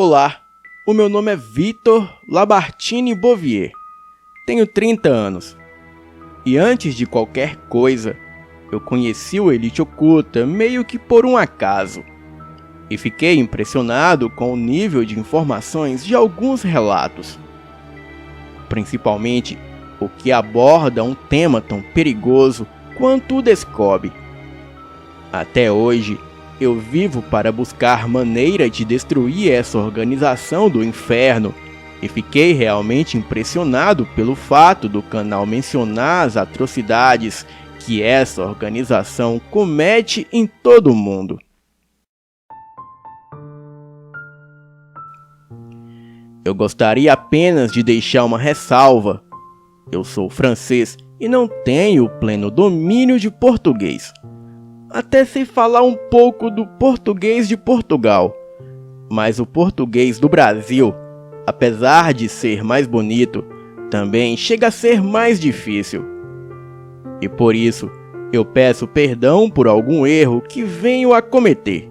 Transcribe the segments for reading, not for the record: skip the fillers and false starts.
Olá, o meu nome é Vitor Labartine Bouvier, tenho 30 anos e antes de qualquer coisa, eu conheci o Elite Oculta meio que por um acaso e fiquei impressionado com o nível de informações de alguns relatos, principalmente o que aborda um tema tão perigoso quanto o Descobre. Até hoje, eu vivo para buscar maneira de destruir essa organização do inferno e fiquei realmente impressionado pelo fato do canal mencionar as atrocidades que essa organização comete em todo o mundo. Eu gostaria apenas de deixar uma ressalva. Eu sou francês e não tenho pleno domínio de português. Até sei falar um pouco do português de Portugal, mas o português do Brasil, apesar de ser mais bonito, também chega a ser mais difícil. E por isso, eu peço perdão por algum erro que venho a cometer.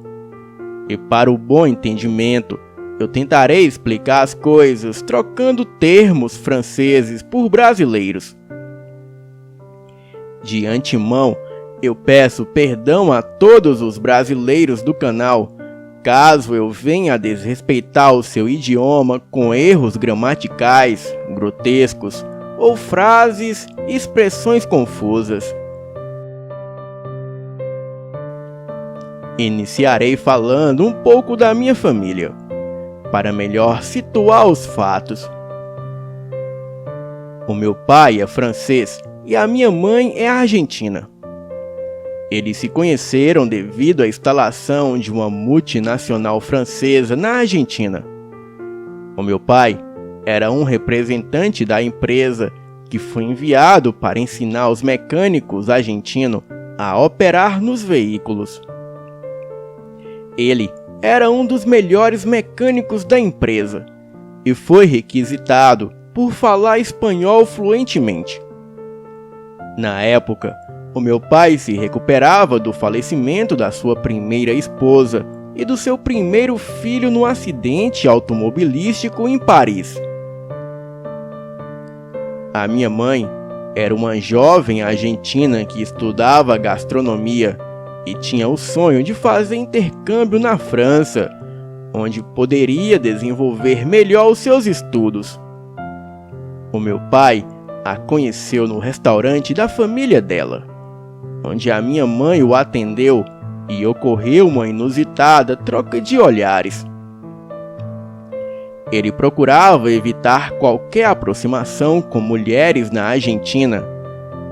E para o bom entendimento, eu tentarei explicar as coisas trocando termos franceses por brasileiros. De antemão, eu peço perdão a todos os brasileiros do canal, caso eu venha a desrespeitar o seu idioma com erros gramaticais, grotescos ou frases e expressões confusas. Iniciarei falando um pouco da minha família, para melhor situar os fatos. O meu pai é francês e a minha mãe é argentina. Eles se conheceram devido à instalação de uma multinacional francesa na Argentina. O meu pai era um representante da empresa que foi enviado para ensinar os mecânicos argentinos a operar nos veículos. Ele era um dos melhores mecânicos da empresa e foi requisitado por falar espanhol fluentemente. Na época, o meu pai se recuperava do falecimento da sua primeira esposa e do seu primeiro filho no acidente automobilístico em Paris. A minha mãe era uma jovem argentina que estudava gastronomia e tinha o sonho de fazer intercâmbio na França, onde poderia desenvolver melhor os seus estudos. O meu pai a conheceu no restaurante da família dela, onde a minha mãe o atendeu e ocorreu uma inusitada troca de olhares. Ele procurava evitar qualquer aproximação com mulheres na Argentina,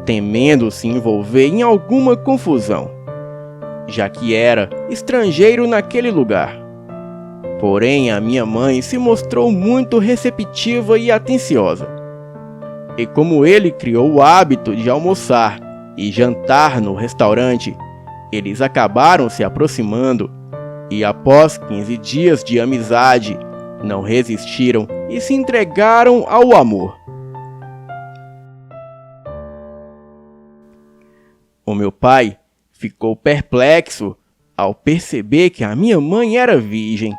temendo se envolver em alguma confusão, já que era estrangeiro naquele lugar. Porém, a minha mãe se mostrou muito receptiva e atenciosa. E como ele criou o hábito de almoçar e jantar no restaurante, eles acabaram se aproximando e após 15 dias de amizade, não resistiram e se entregaram ao amor. O meu pai ficou perplexo ao perceber que a minha mãe era virgem.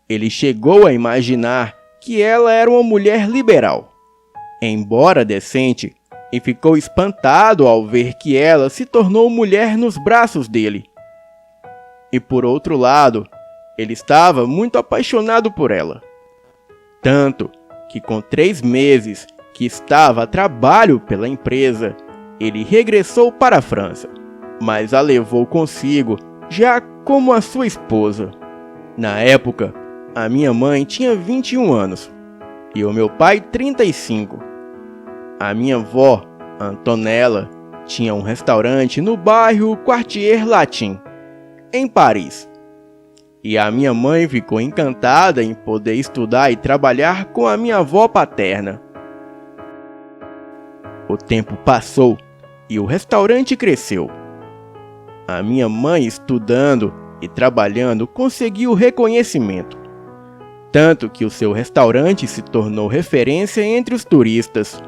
Ele chegou a imaginar que ela era uma mulher liberal, embora decente, e ficou espantado ao ver que ela se tornou mulher nos braços dele. E por outro lado, ele estava muito apaixonado por ela. Tanto que com 3 meses que estava a trabalho pela empresa, ele regressou para a França, mas a levou consigo já como a sua esposa. Na época, a minha mãe tinha 21 anos e o meu pai 35. A minha avó, Antonella, tinha um restaurante no bairro Quartier Latin, em Paris. E a minha mãe ficou encantada em poder estudar e trabalhar com a minha avó paterna. O tempo passou e o restaurante cresceu. A minha mãe, estudando e trabalhando, conseguiu reconhecimento, tanto que o seu restaurante se tornou referência entre os turistas.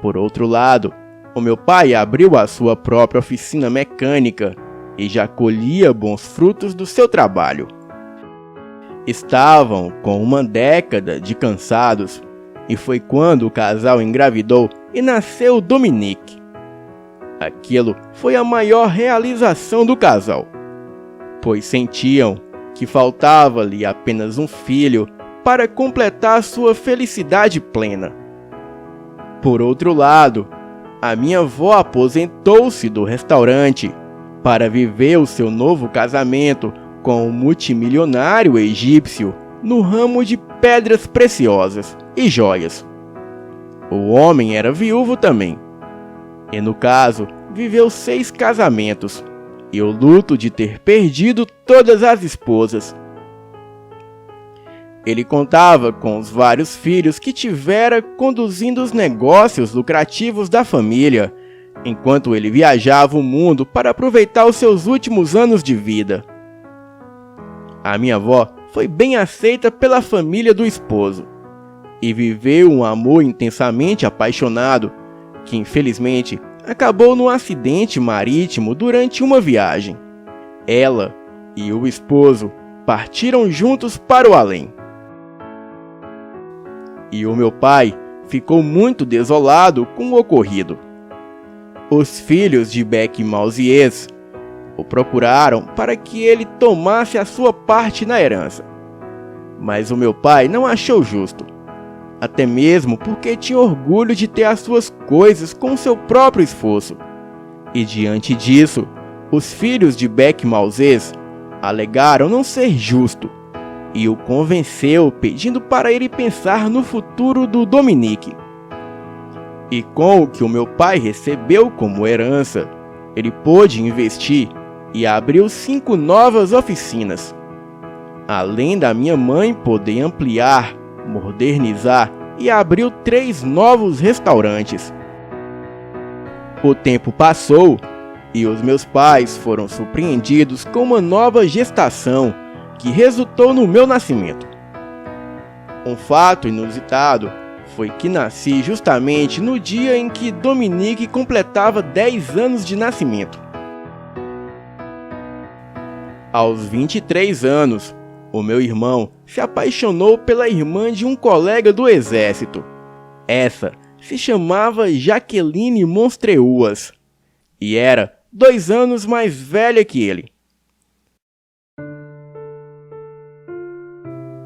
Por outro lado, o meu pai abriu a sua própria oficina mecânica e já colhia bons frutos do seu trabalho. Estavam com uma década de cansados e foi quando o casal engravidou e nasceu Dominique. Aquilo foi a maior realização do casal, pois sentiam que faltava-lhe apenas um filho para completar sua felicidade plena. Por outro lado, a minha avó aposentou-se do restaurante para viver o seu novo casamento com um multimilionário egípcio no ramo de pedras preciosas e joias. O homem era viúvo também, e no caso, viveu 6 casamentos e o luto de ter perdido todas as esposas. Ele contava com os vários filhos que tivera conduzindo os negócios lucrativos da família, enquanto ele viajava o mundo para aproveitar os seus últimos anos de vida. A minha avó foi bem aceita pela família do esposo e viveu um amor intensamente apaixonado que, infelizmente, acabou num acidente marítimo durante uma viagem. Ela e o esposo partiram juntos para o além. E o meu pai ficou muito desolado com o ocorrido. Os filhos de Bec Mausiers o procuraram para que ele tomasse a sua parte na herança. Mas o meu pai não achou justo, até mesmo porque tinha orgulho de ter as suas coisas com seu próprio esforço. E diante disso, os filhos de Bec Mausiers alegaram não ser justo e o convenceu pedindo para ele pensar no futuro do Dominique. E com o que o meu pai recebeu como herança, ele pôde investir e abriu 5 novas oficinas. Além da minha mãe poder ampliar, modernizar e abriu 3 novos restaurantes. O tempo passou e os meus pais foram surpreendidos com uma nova gestação que resultou no meu nascimento. Um fato inusitado foi que nasci justamente no dia em que Dominique completava 10 anos de nascimento. Aos 23 anos, o meu irmão se apaixonou pela irmã de um colega do exército. Essa se chamava Jacqueline Monstreuas e era 2 anos mais velha que ele.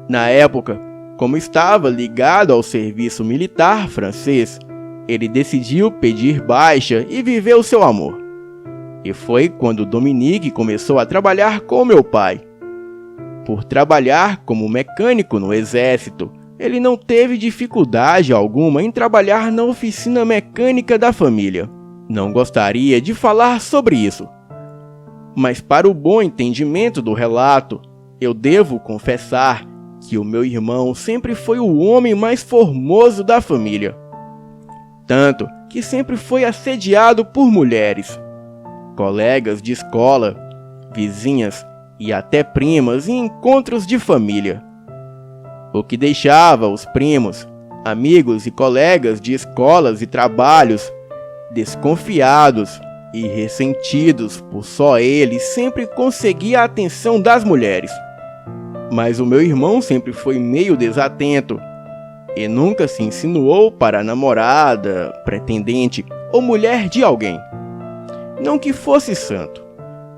Na época, como estava ligado ao serviço militar francês, ele decidiu pedir baixa e viver o seu amor. E foi quando Dominique começou a trabalhar com meu pai. Por trabalhar como mecânico no exército, ele não teve dificuldade alguma em trabalhar na oficina mecânica da família. Não gostaria de falar sobre isso, mas para o bom entendimento do relato, eu devo confessar que o meu irmão sempre foi o homem mais formoso da família. Tanto que sempre foi assediado por mulheres, colegas de escola, vizinhas e até primas em encontros de família. O que deixava os primos, amigos e colegas de escolas e trabalhos desconfiados e ressentidos por só ele sempre conseguir a atenção das mulheres. Mas o meu irmão sempre foi meio desatento e nunca se insinuou para namorada, pretendente ou mulher de alguém. Não que fosse santo,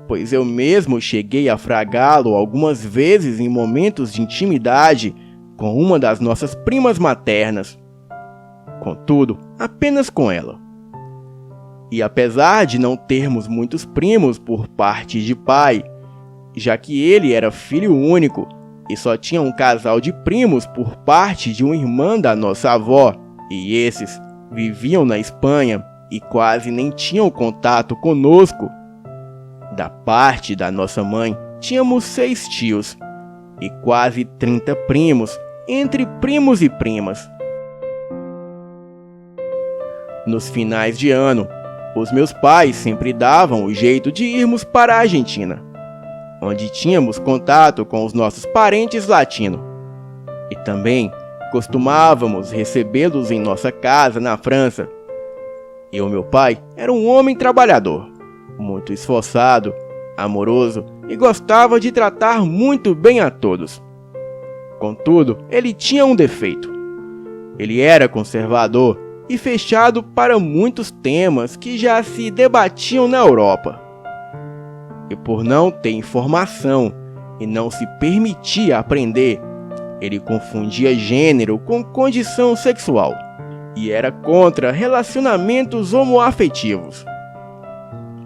pois eu mesmo cheguei a fragá-lo algumas vezes em momentos de intimidade com uma das nossas primas maternas. Contudo, apenas com ela. E apesar de não termos muitos primos por parte de pai, já que ele era filho único e só tinha um casal de primos por parte de uma irmã da nossa avó, e esses viviam na Espanha e quase nem tinham contato conosco. Da parte da nossa mãe, tínhamos 6 tios e quase 30 primos, entre primos e primas. Nos finais de ano, os meus pais sempre davam o jeito de irmos para a Argentina, onde tínhamos contato com os nossos parentes latinos. E também costumávamos recebê-los em nossa casa na França. E o meu pai era um homem trabalhador, muito esforçado, amoroso e gostava de tratar muito bem a todos. Contudo, ele tinha um defeito. Ele era conservador e fechado para muitos temas que já se debatiam na Europa. E por não ter informação e não se permitir aprender, ele confundia gênero com condição sexual e era contra relacionamentos homoafetivos.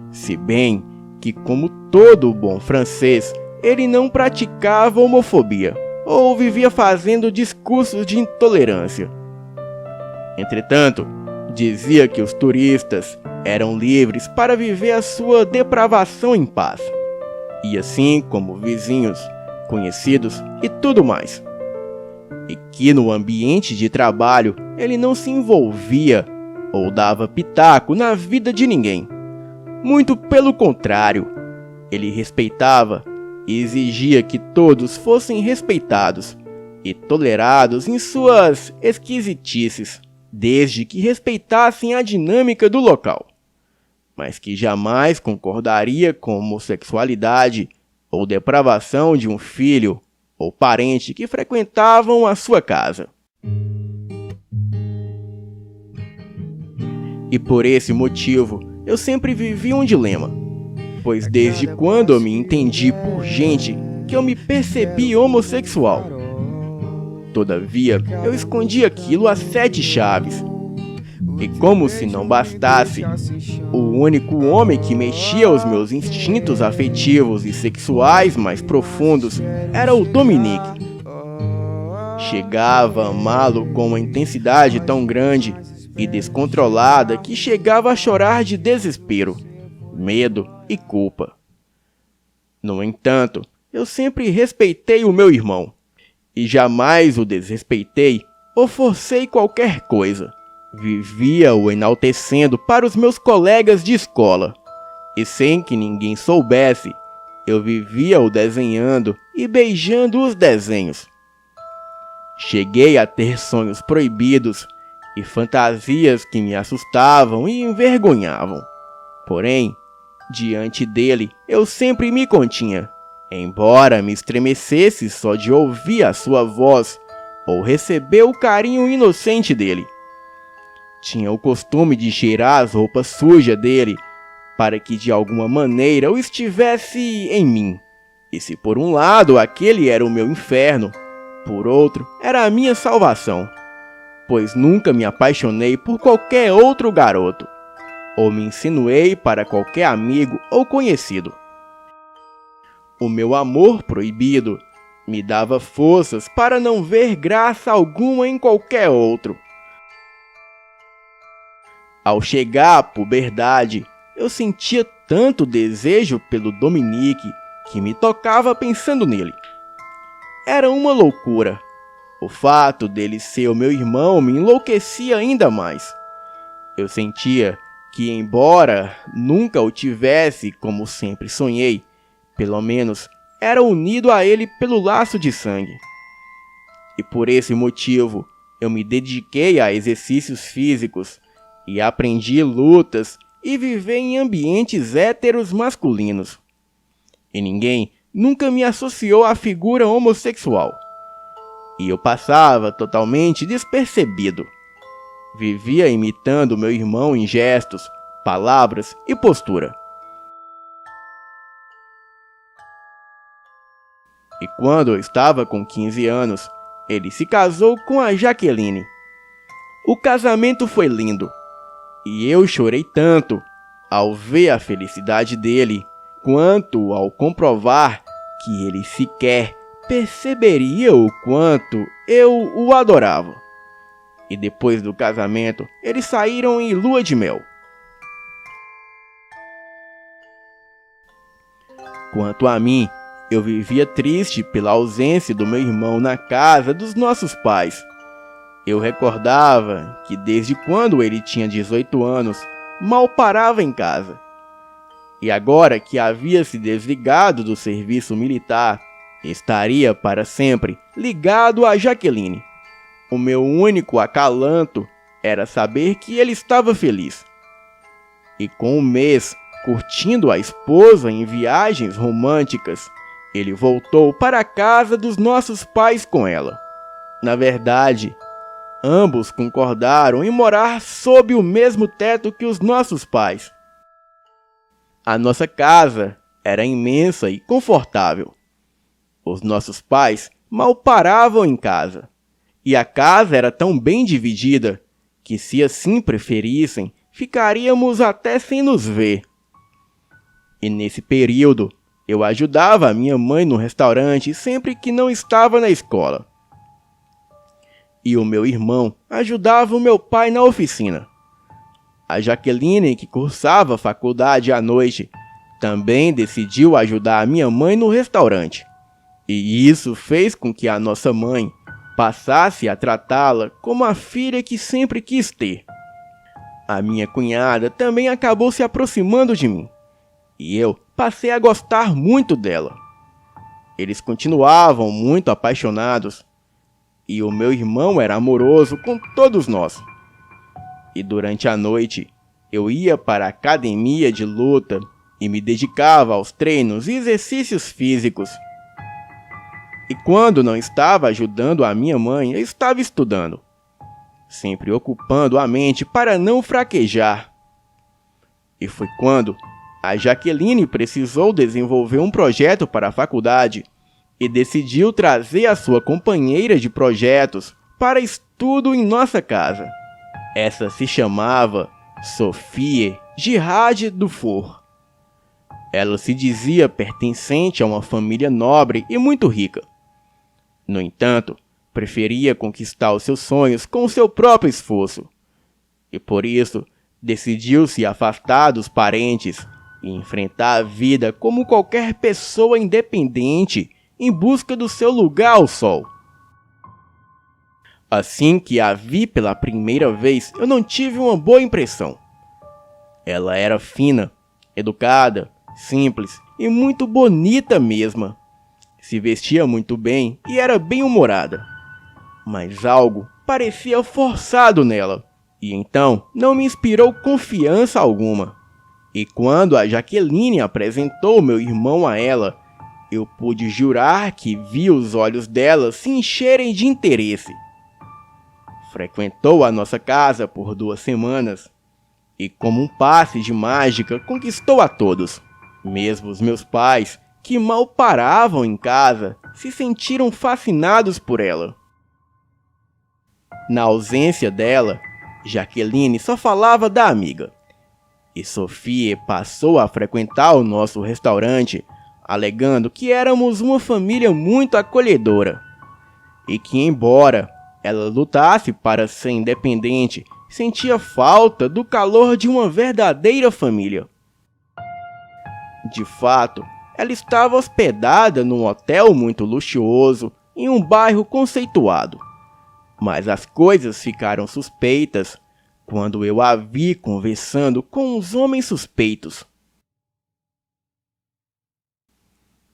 Se bem que, como todo bom francês, ele não praticava homofobia ou vivia fazendo discursos de intolerância. Entretanto, dizia que os turistas eram livres para viver a sua depravação em paz, e assim como vizinhos, conhecidos e tudo mais. E que no ambiente de trabalho ele não se envolvia ou dava pitaco na vida de ninguém. Muito pelo contrário, ele respeitava e exigia que todos fossem respeitados e tolerados em suas esquisitices, desde que respeitassem a dinâmica do local, mas que jamais concordaria com homossexualidade ou depravação de um filho ou parente que frequentavam a sua casa. E por esse motivo, eu sempre vivi um dilema, pois desde quando eu me entendi por gente que eu me percebi homossexual. Todavia, eu escondi aquilo a 7 chaves. E como se não bastasse, o único homem que mexia os meus instintos afetivos e sexuais mais profundos era o Dominique. Chegava a amá-lo com uma intensidade tão grande e descontrolada que chegava a chorar de desespero, medo e culpa. No entanto, eu sempre respeitei o meu irmão, e jamais o desrespeitei ou forcei qualquer coisa. Vivia-o enaltecendo para os meus colegas de escola, e sem que ninguém soubesse, eu vivia-o desenhando e beijando os desenhos. Cheguei a ter sonhos proibidos e fantasias que me assustavam e envergonhavam. Porém, diante dele, eu sempre me continha, embora me estremecesse só de ouvir a sua voz ou receber o carinho inocente dele. Tinha o costume de cheirar as roupas sujas dele, para que de alguma maneira eu estivesse em mim. E se por um lado aquele era o meu inferno, por outro era a minha salvação, pois nunca me apaixonei por qualquer outro garoto, ou me insinuei para qualquer amigo ou conhecido. O meu amor proibido me dava forças para não ver graça alguma em qualquer outro. Ao chegar à puberdade, eu sentia tanto desejo pelo Dominique que me tocava pensando nele. Era uma loucura. O fato dele ser o meu irmão me enlouquecia ainda mais. Eu sentia que, embora nunca o tivesse como sempre sonhei, pelo menos era unido a ele pelo laço de sangue. E por esse motivo, eu me dediquei a exercícios físicos e aprendi lutas e viver em ambientes héteros masculinos. E ninguém nunca me associou à figura homossexual. E eu passava totalmente despercebido. Vivia imitando meu irmão em gestos, palavras e postura. E quando eu estava com 15 anos, ele se casou com a Jaqueline. O casamento foi lindo. E eu chorei tanto ao ver a felicidade dele, quanto ao comprovar que ele sequer perceberia o quanto eu o adorava. E depois do casamento, eles saíram em lua de mel. Quanto a mim, eu vivia triste pela ausência do meu irmão na casa dos nossos pais. Eu recordava que desde quando ele tinha 18 anos, mal parava em casa. E agora que havia se desligado do serviço militar, estaria para sempre ligado a Jaqueline. O meu único acalanto era saber que ele estava feliz. E com um mês curtindo a esposa em viagens românticas, Ele voltou para a casa dos nossos pais com ela. Na verdade, ambos concordaram em morar sob o mesmo teto que os nossos pais. A nossa casa era imensa e confortável. Os nossos pais mal paravam em casa, e a casa era tão bem dividida que, se assim preferissem, ficaríamos até sem nos ver. E nesse período, eu ajudava a minha mãe no restaurante sempre que não estava na escola. E o meu irmão ajudava o meu pai na oficina. A Jaqueline, que cursava faculdade à noite, também decidiu ajudar a minha mãe no restaurante. E isso fez com que a nossa mãe passasse a tratá-la como a filha que sempre quis ter. A minha cunhada também acabou se aproximando de mim, e eu passei a gostar muito dela. Eles continuavam muito apaixonados, e o meu irmão era amoroso com todos nós. E durante a noite, eu ia para a academia de luta e me dedicava aos treinos e exercícios físicos. E quando não estava ajudando a minha mãe, eu estava estudando, sempre ocupando a mente para não fraquejar. E foi quando a Jaqueline precisou desenvolver um projeto para a faculdade e decidiu trazer a sua companheira de projetos para estudo em nossa casa. Essa se chamava Sophie Girard Dufour. Ela se dizia pertencente a uma família nobre e muito rica. No entanto, preferia conquistar os seus sonhos com o seu próprio esforço. E por isso, decidiu se afastar dos parentes e enfrentar a vida como qualquer pessoa independente em busca do seu lugar ao sol. Assim que a vi pela primeira vez, eu não tive uma boa impressão. Ela era fina, educada, simples e muito bonita mesma. Se vestia muito bem e era bem-humorada. Mas algo parecia forçado nela, e então não me inspirou confiança alguma. E quando a Jaqueline apresentou meu irmão a ela, eu pude jurar que vi os olhos dela se encherem de interesse. Frequentou a nossa casa por 2 semanas, e como um passe de mágica conquistou a todos. Mesmo os meus pais, que mal paravam em casa, se sentiram fascinados por ela. Na ausência dela, Jaqueline só falava da amiga, e Sophie passou a frequentar o nosso restaurante, alegando que éramos uma família muito acolhedora, e que, embora ela lutasse para ser independente, sentia falta do calor de uma verdadeira família. De fato, ela estava hospedada num hotel muito luxuoso em um bairro conceituado. Mas as coisas ficaram suspeitas quando eu a vi conversando com os homens suspeitos.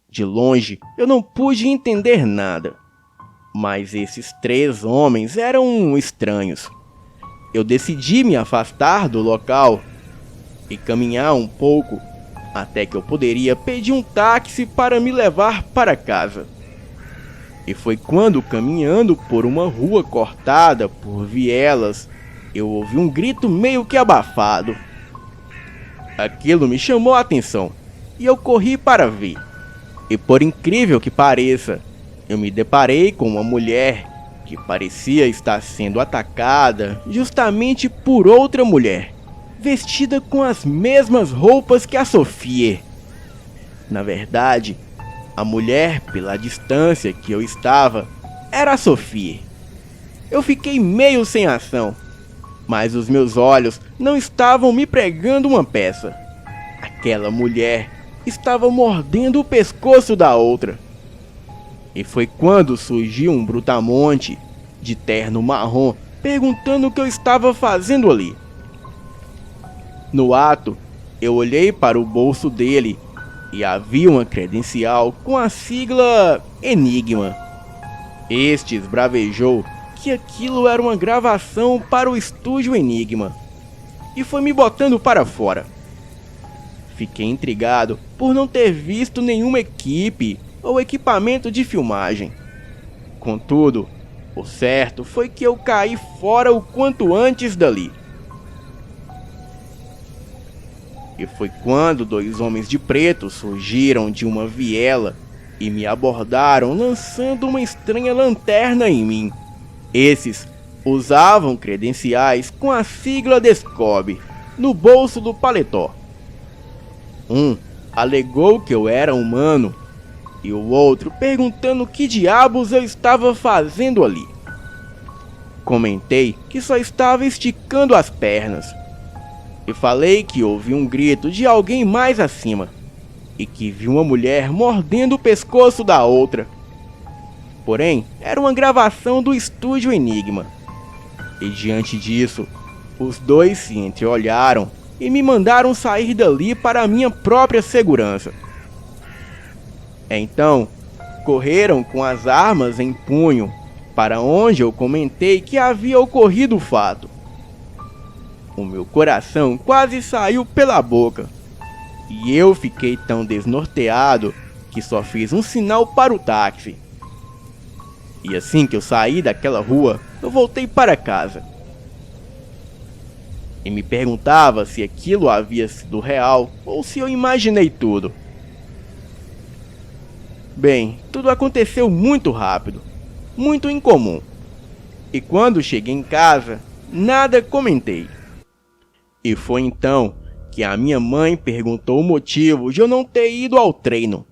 De longe, eu não pude entender nada, mas esses 3 homens eram estranhos. Eu decidi me afastar do local e caminhar um pouco até que eu poderia pedir um táxi para me levar para casa. E foi quando, caminhando por uma rua cortada por vielas, eu ouvi um grito meio que abafado. Aquilo me chamou a atenção e eu corri para ver. E por incrível que pareça, eu me deparei com uma mulher que parecia estar sendo atacada justamente por outra mulher, vestida com as mesmas roupas que a Sophie. Na verdade, a mulher, pela distância que eu estava, era a Sophie. Eu fiquei meio sem ação, mas os meus olhos não estavam me pregando uma peça. Aquela mulher estava mordendo o pescoço da outra. E foi quando surgiu um brutamonte de terno marrom perguntando o que eu estava fazendo ali. No ato, eu olhei para o bolso dele e havia uma credencial com a sigla Enigma. Este esbravejou que aquilo era uma gravação para o estúdio Enigma e foi me botando para fora. Fiquei intrigado por não ter visto nenhuma equipe ou equipamento de filmagem. Contudo, o certo foi que eu caí fora o quanto antes dali. E foi quando 2 homens de preto surgiram de uma viela e me abordaram lançando uma estranha lanterna em mim. Esses usavam credenciais com a sigla Descobre no bolso do paletó. Um alegou que eu era humano e o outro perguntando que diabos eu estava fazendo ali. Comentei que só estava esticando as pernas e falei que ouvi um grito de alguém mais acima e que vi uma mulher mordendo o pescoço da outra. Porém, era uma gravação do Estúdio Enigma. E diante disso, os dois se entreolharam e me mandaram sair dali para a minha própria segurança. Então, correram com as armas em punho para onde eu comentei que havia ocorrido o fato. O meu coração quase saiu pela boca e eu fiquei tão desnorteado que só fiz um sinal para o táxi. E assim que eu saí daquela rua, eu voltei para casa. E me perguntava se aquilo havia sido real ou se eu imaginei tudo. Bem, tudo aconteceu muito rápido, muito incomum. E quando cheguei em casa, nada comentei. E foi então que a minha mãe perguntou o motivo de eu não ter ido ao treino.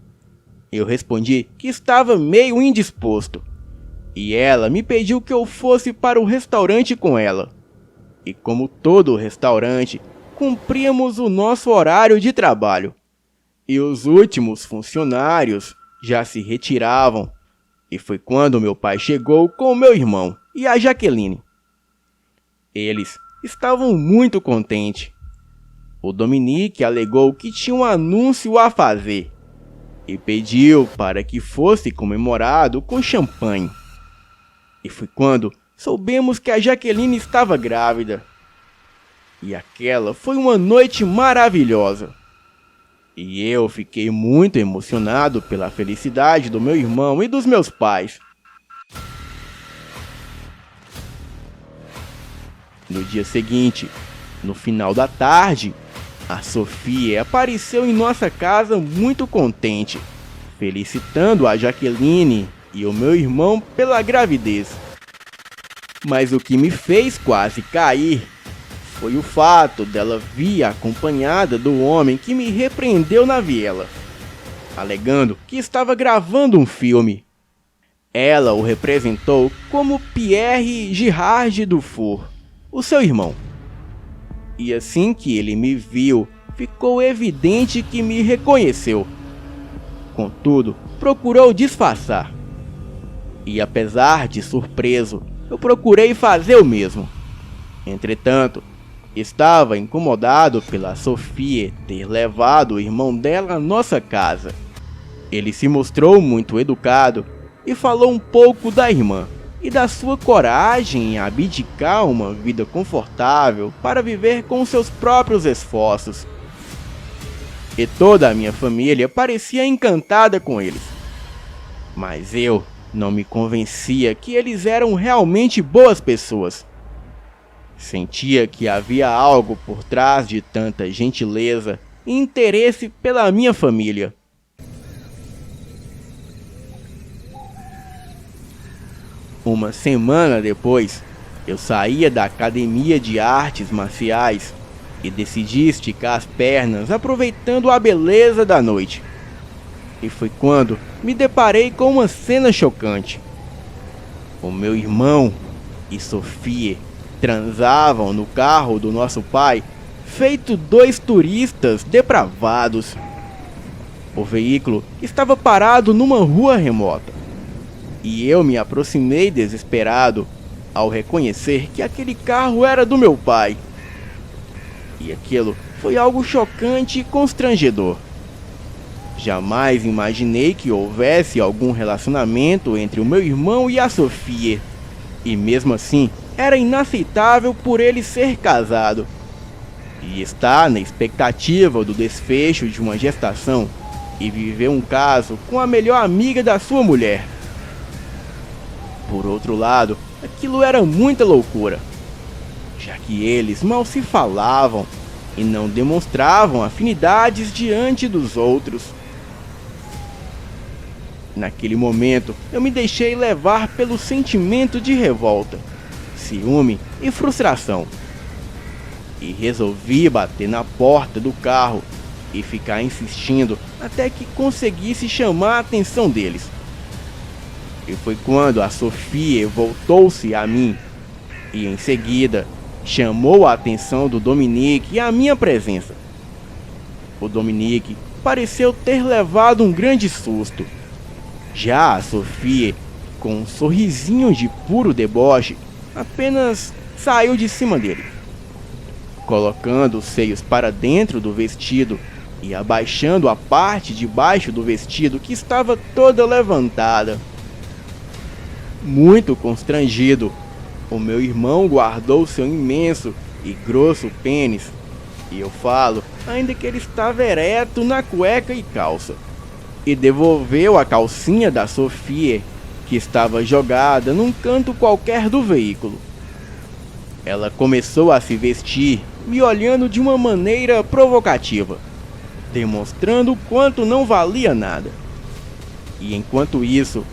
Eu respondi que estava meio indisposto. E ela me pediu que eu fosse para o restaurante com ela. E como todo restaurante, cumpríamos o nosso horário de trabalho. E os últimos funcionários já se retiravam. E foi quando meu pai chegou com o meu irmão e a Jaqueline. Eles estavam muito contentes. O Dominique alegou que tinha um anúncio a fazer e pediu para que fosse comemorado com champanhe. E foi quando soubemos que a Jaqueline estava grávida. E aquela foi uma noite maravilhosa. E eu fiquei muito emocionado pela felicidade do meu irmão e dos meus pais. No dia seguinte, no final da tarde, a Sofia apareceu em nossa casa muito contente, felicitando a Jaqueline e o meu irmão pela gravidez. Mas o que me fez quase cair foi o fato dela vir acompanhada do homem que me repreendeu na viela, alegando que estava gravando um filme. Ela o representou como Pierre Girard Dufour, o seu irmão. E assim que ele me viu, ficou evidente que me reconheceu. Contudo, procurou disfarçar. E apesar de surpreso, eu procurei fazer o mesmo. Entretanto, estava incomodado pela Sofia ter levado o irmão dela à nossa casa. Ele se mostrou muito educado e falou um pouco da irmã e da sua coragem em abdicar uma vida confortável para viver com seus próprios esforços. E toda a minha família parecia encantada com eles. Mas eu não me convencia que eles eram realmente boas pessoas. Sentia que havia algo por trás de tanta gentileza e interesse pela minha família. Uma semana depois, eu saía da academia de artes marciais e decidi esticar as pernas aproveitando a beleza da noite. E foi quando me deparei com uma cena chocante. O meu irmão e Sofia transavam no carro do nosso pai, feito 2 turistas depravados. O veículo estava parado numa rua remota. E eu me aproximei desesperado ao reconhecer que aquele carro era do meu pai. E aquilo foi algo chocante e constrangedor. Jamais imaginei que houvesse algum relacionamento entre o meu irmão e a Sofia. E mesmo assim, era inaceitável por ele ser casado. E estar na expectativa do desfecho de uma gestação e viveu um caso com a melhor amiga da sua mulher. Por outro lado, aquilo era muita loucura, já que eles mal se falavam e não demonstravam afinidades diante dos outros. Naquele momento, eu me deixei levar pelo sentimento de revolta, ciúme e frustração. E resolvi bater na porta do carro e ficar insistindo até que conseguisse chamar a atenção deles. E foi quando a Sofia voltou-se a mim e em seguida chamou a atenção do Dominique e a minha presença. O Dominique pareceu ter levado um grande susto. Já a Sofia, com um sorrisinho de puro deboche, apenas saiu de cima dele, colocando os seios para dentro do vestido e abaixando a parte de baixo do vestido que estava toda levantada. Muito constrangido, o meu irmão guardou seu imenso e grosso pênis, e eu falo ainda que ele estava ereto na cueca e calça, e devolveu a calcinha da Sofia, que estava jogada num canto qualquer do veículo. Ela começou a se vestir, me olhando de uma maneira provocativa, demonstrando o quanto não valia nada. E enquanto isso,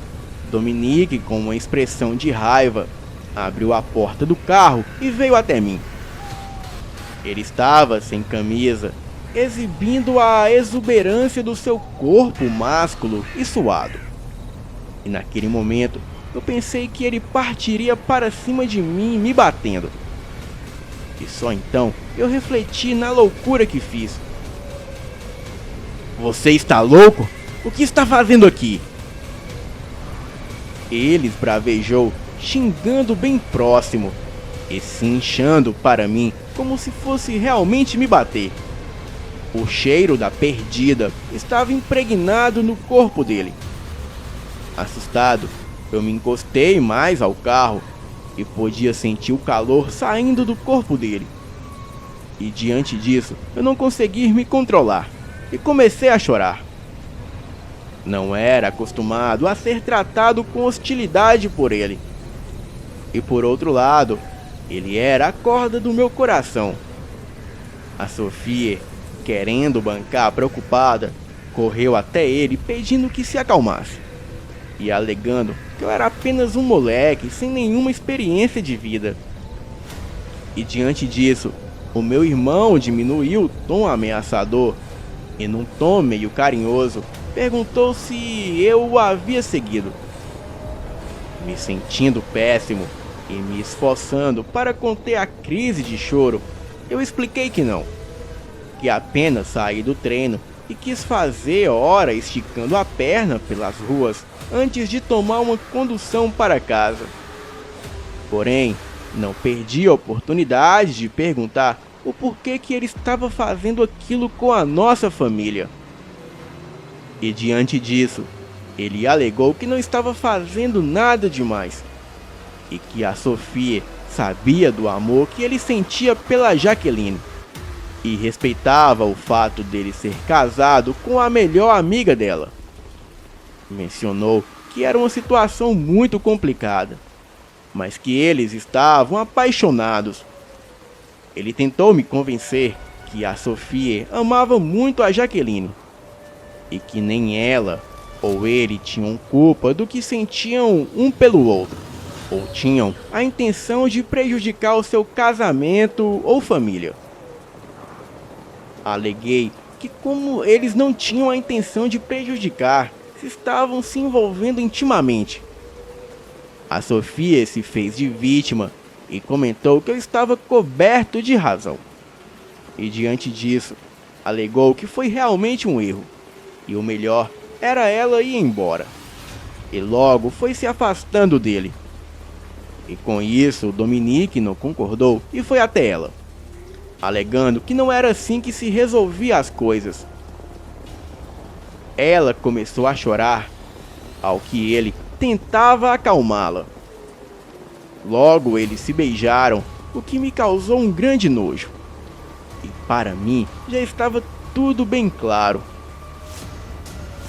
Dominique, com uma expressão de raiva, abriu a porta do carro e veio até mim. Ele estava sem camisa, exibindo a exuberância do seu corpo másculo e suado. E naquele momento, eu pensei que ele partiria para cima de mim, me batendo. E só então eu refleti na loucura que fiz. Você está louco? O que está fazendo aqui? Ele esbravejou, xingando bem próximo e se inchando para mim como se fosse realmente me bater. O cheiro da perdida estava impregnado no corpo dele. Assustado, eu me encostei mais ao carro e podia sentir o calor saindo do corpo dele. E diante disso, eu não consegui me controlar e comecei a chorar. Não era acostumado a ser tratado com hostilidade por ele. E por outro lado, ele era a corda do meu coração. A Sofia, querendo bancar preocupada, correu até ele pedindo que se acalmasse e alegando que eu era apenas um moleque sem nenhuma experiência de vida. E diante disso, o meu irmão diminuiu o tom ameaçador e, num tom meio carinhoso, perguntou se eu o havia seguido. Me sentindo péssimo e me esforçando para conter a crise de choro, eu expliquei que não, que apenas saí do treino e quis fazer hora esticando a perna pelas ruas antes de tomar uma condução para casa. Porém, não perdi a oportunidade de perguntar o porquê que ele estava fazendo aquilo com a nossa família. E diante disso, ele alegou que não estava fazendo nada demais e que a Sofia sabia do amor que ele sentia pela Jaqueline e respeitava o fato dele ser casado com a melhor amiga dela. Mencionou que era uma situação muito complicada, mas que eles estavam apaixonados. Ele tentou me convencer que a Sofia amava muito a Jaqueline e que nem ela ou ele tinham culpa do que sentiam um pelo outro, ou tinham a intenção de prejudicar o seu casamento ou família. Aleguei que, como eles não tinham a intenção de prejudicar, estavam se envolvendo intimamente. A Sofia se fez de vítima e comentou que eu estava coberto de razão. E diante disso, alegou que foi realmente um erro, e o melhor era ela ir embora. E logo foi se afastando dele. E com isso, Dominique não concordou e foi até ela, alegando que não era assim que se resolvia as coisas. Ela começou a chorar, ao que ele tentava acalmá-la. Logo eles se beijaram, o que me causou um grande nojo. E para mim já estava tudo bem claro.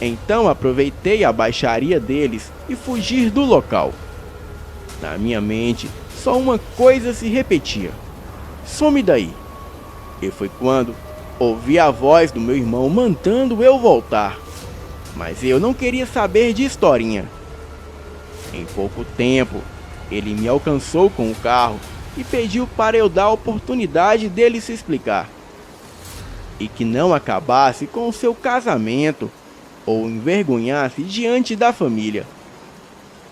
Então aproveitei a baixaria deles e fugi do local. Na minha mente, só uma coisa se repetia: some daí. E foi quando ouvi a voz do meu irmão mandando eu voltar. Mas eu não queria saber de historinha. Em pouco tempo, ele me alcançou com o carro e pediu para eu dar a oportunidade dele se explicar. E que não acabasse com o seu casamento ou envergonhasse diante da família.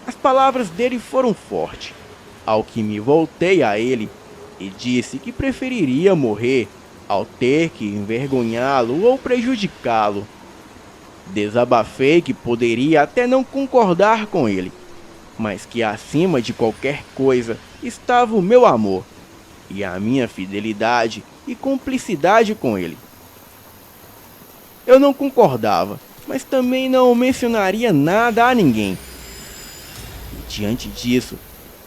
As palavras dele foram fortes, ao que me voltei a ele e disse que preferiria morrer ao ter que envergonhá-lo ou prejudicá-lo. Desabafei que poderia até não concordar com ele, mas que acima de qualquer coisa estava o meu amor e a minha fidelidade e cumplicidade com ele. Eu não concordava, mas também não mencionaria nada a ninguém. E diante disso,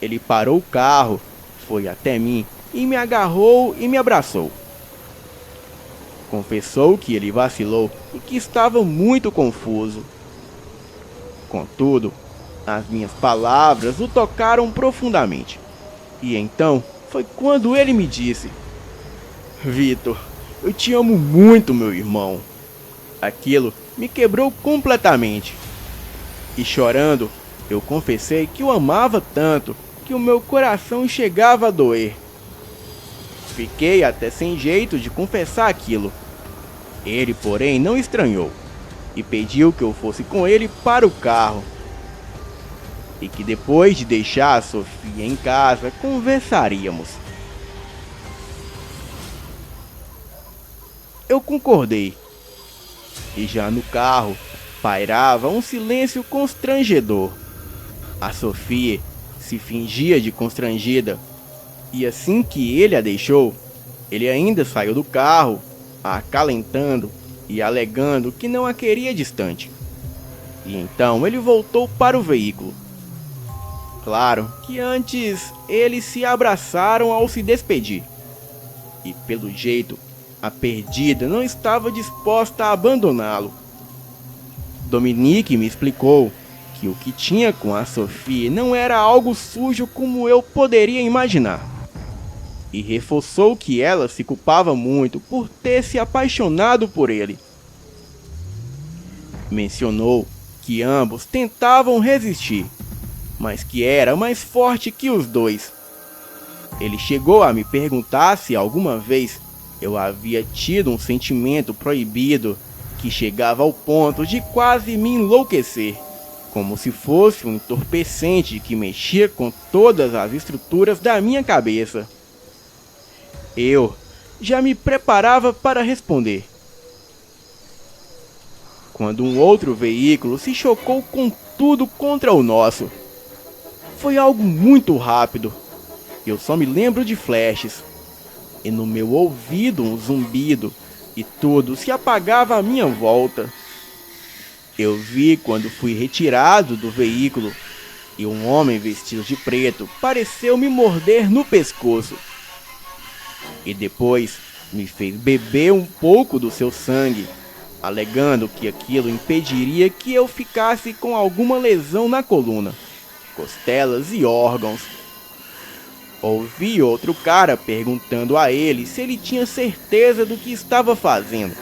ele parou o carro, foi até mim e me agarrou e me abraçou. Confessou que ele vacilou e que estava muito confuso. Contudo, as minhas palavras o tocaram profundamente. E então foi quando ele me disse: Vitor, eu te amo muito, meu irmão. Aquilo me quebrou completamente. E chorando, eu confessei que o amava tanto que o meu coração chegava a doer. Fiquei até sem jeito de confessar aquilo. Ele, porém, não estranhou e pediu que eu fosse com ele para o carro. E que depois de deixar a Sofia em casa, conversaríamos. Eu concordei. E já no carro, pairava um silêncio constrangedor. A Sofia se fingia de constrangida. E assim que ele a deixou, ele ainda saiu do carro, acalentando e alegando que não a queria distante. E então ele voltou para o veículo. Claro que antes eles se abraçaram ao se despedir. E pelo jeito, a perdida não estava disposta a abandoná-lo. Dominique me explicou que o que tinha com a Sofia não era algo sujo como eu poderia imaginar. E reforçou que ela se culpava muito por ter se apaixonado por ele. Mencionou que ambos tentavam resistir, mas que era mais forte que os dois. Ele chegou a me perguntar se alguma vez eu havia tido um sentimento proibido que chegava ao ponto de quase me enlouquecer, como se fosse um entorpecente que mexia com todas as estruturas da minha cabeça. Eu já me preparava para responder, quando um outro veículo se chocou com tudo contra o nosso. Foi algo muito rápido. Eu só me lembro de flashes. E no meu ouvido um zumbido. E tudo se apagava à minha volta. Eu vi quando fui retirado do veículo. E um homem vestido de preto pareceu me morder no pescoço. E depois me fez beber um pouco do seu sangue, alegando que aquilo impediria que eu ficasse com alguma lesão na coluna, costelas e órgãos. Ouvi outro cara perguntando a ele se ele tinha certeza do que estava fazendo,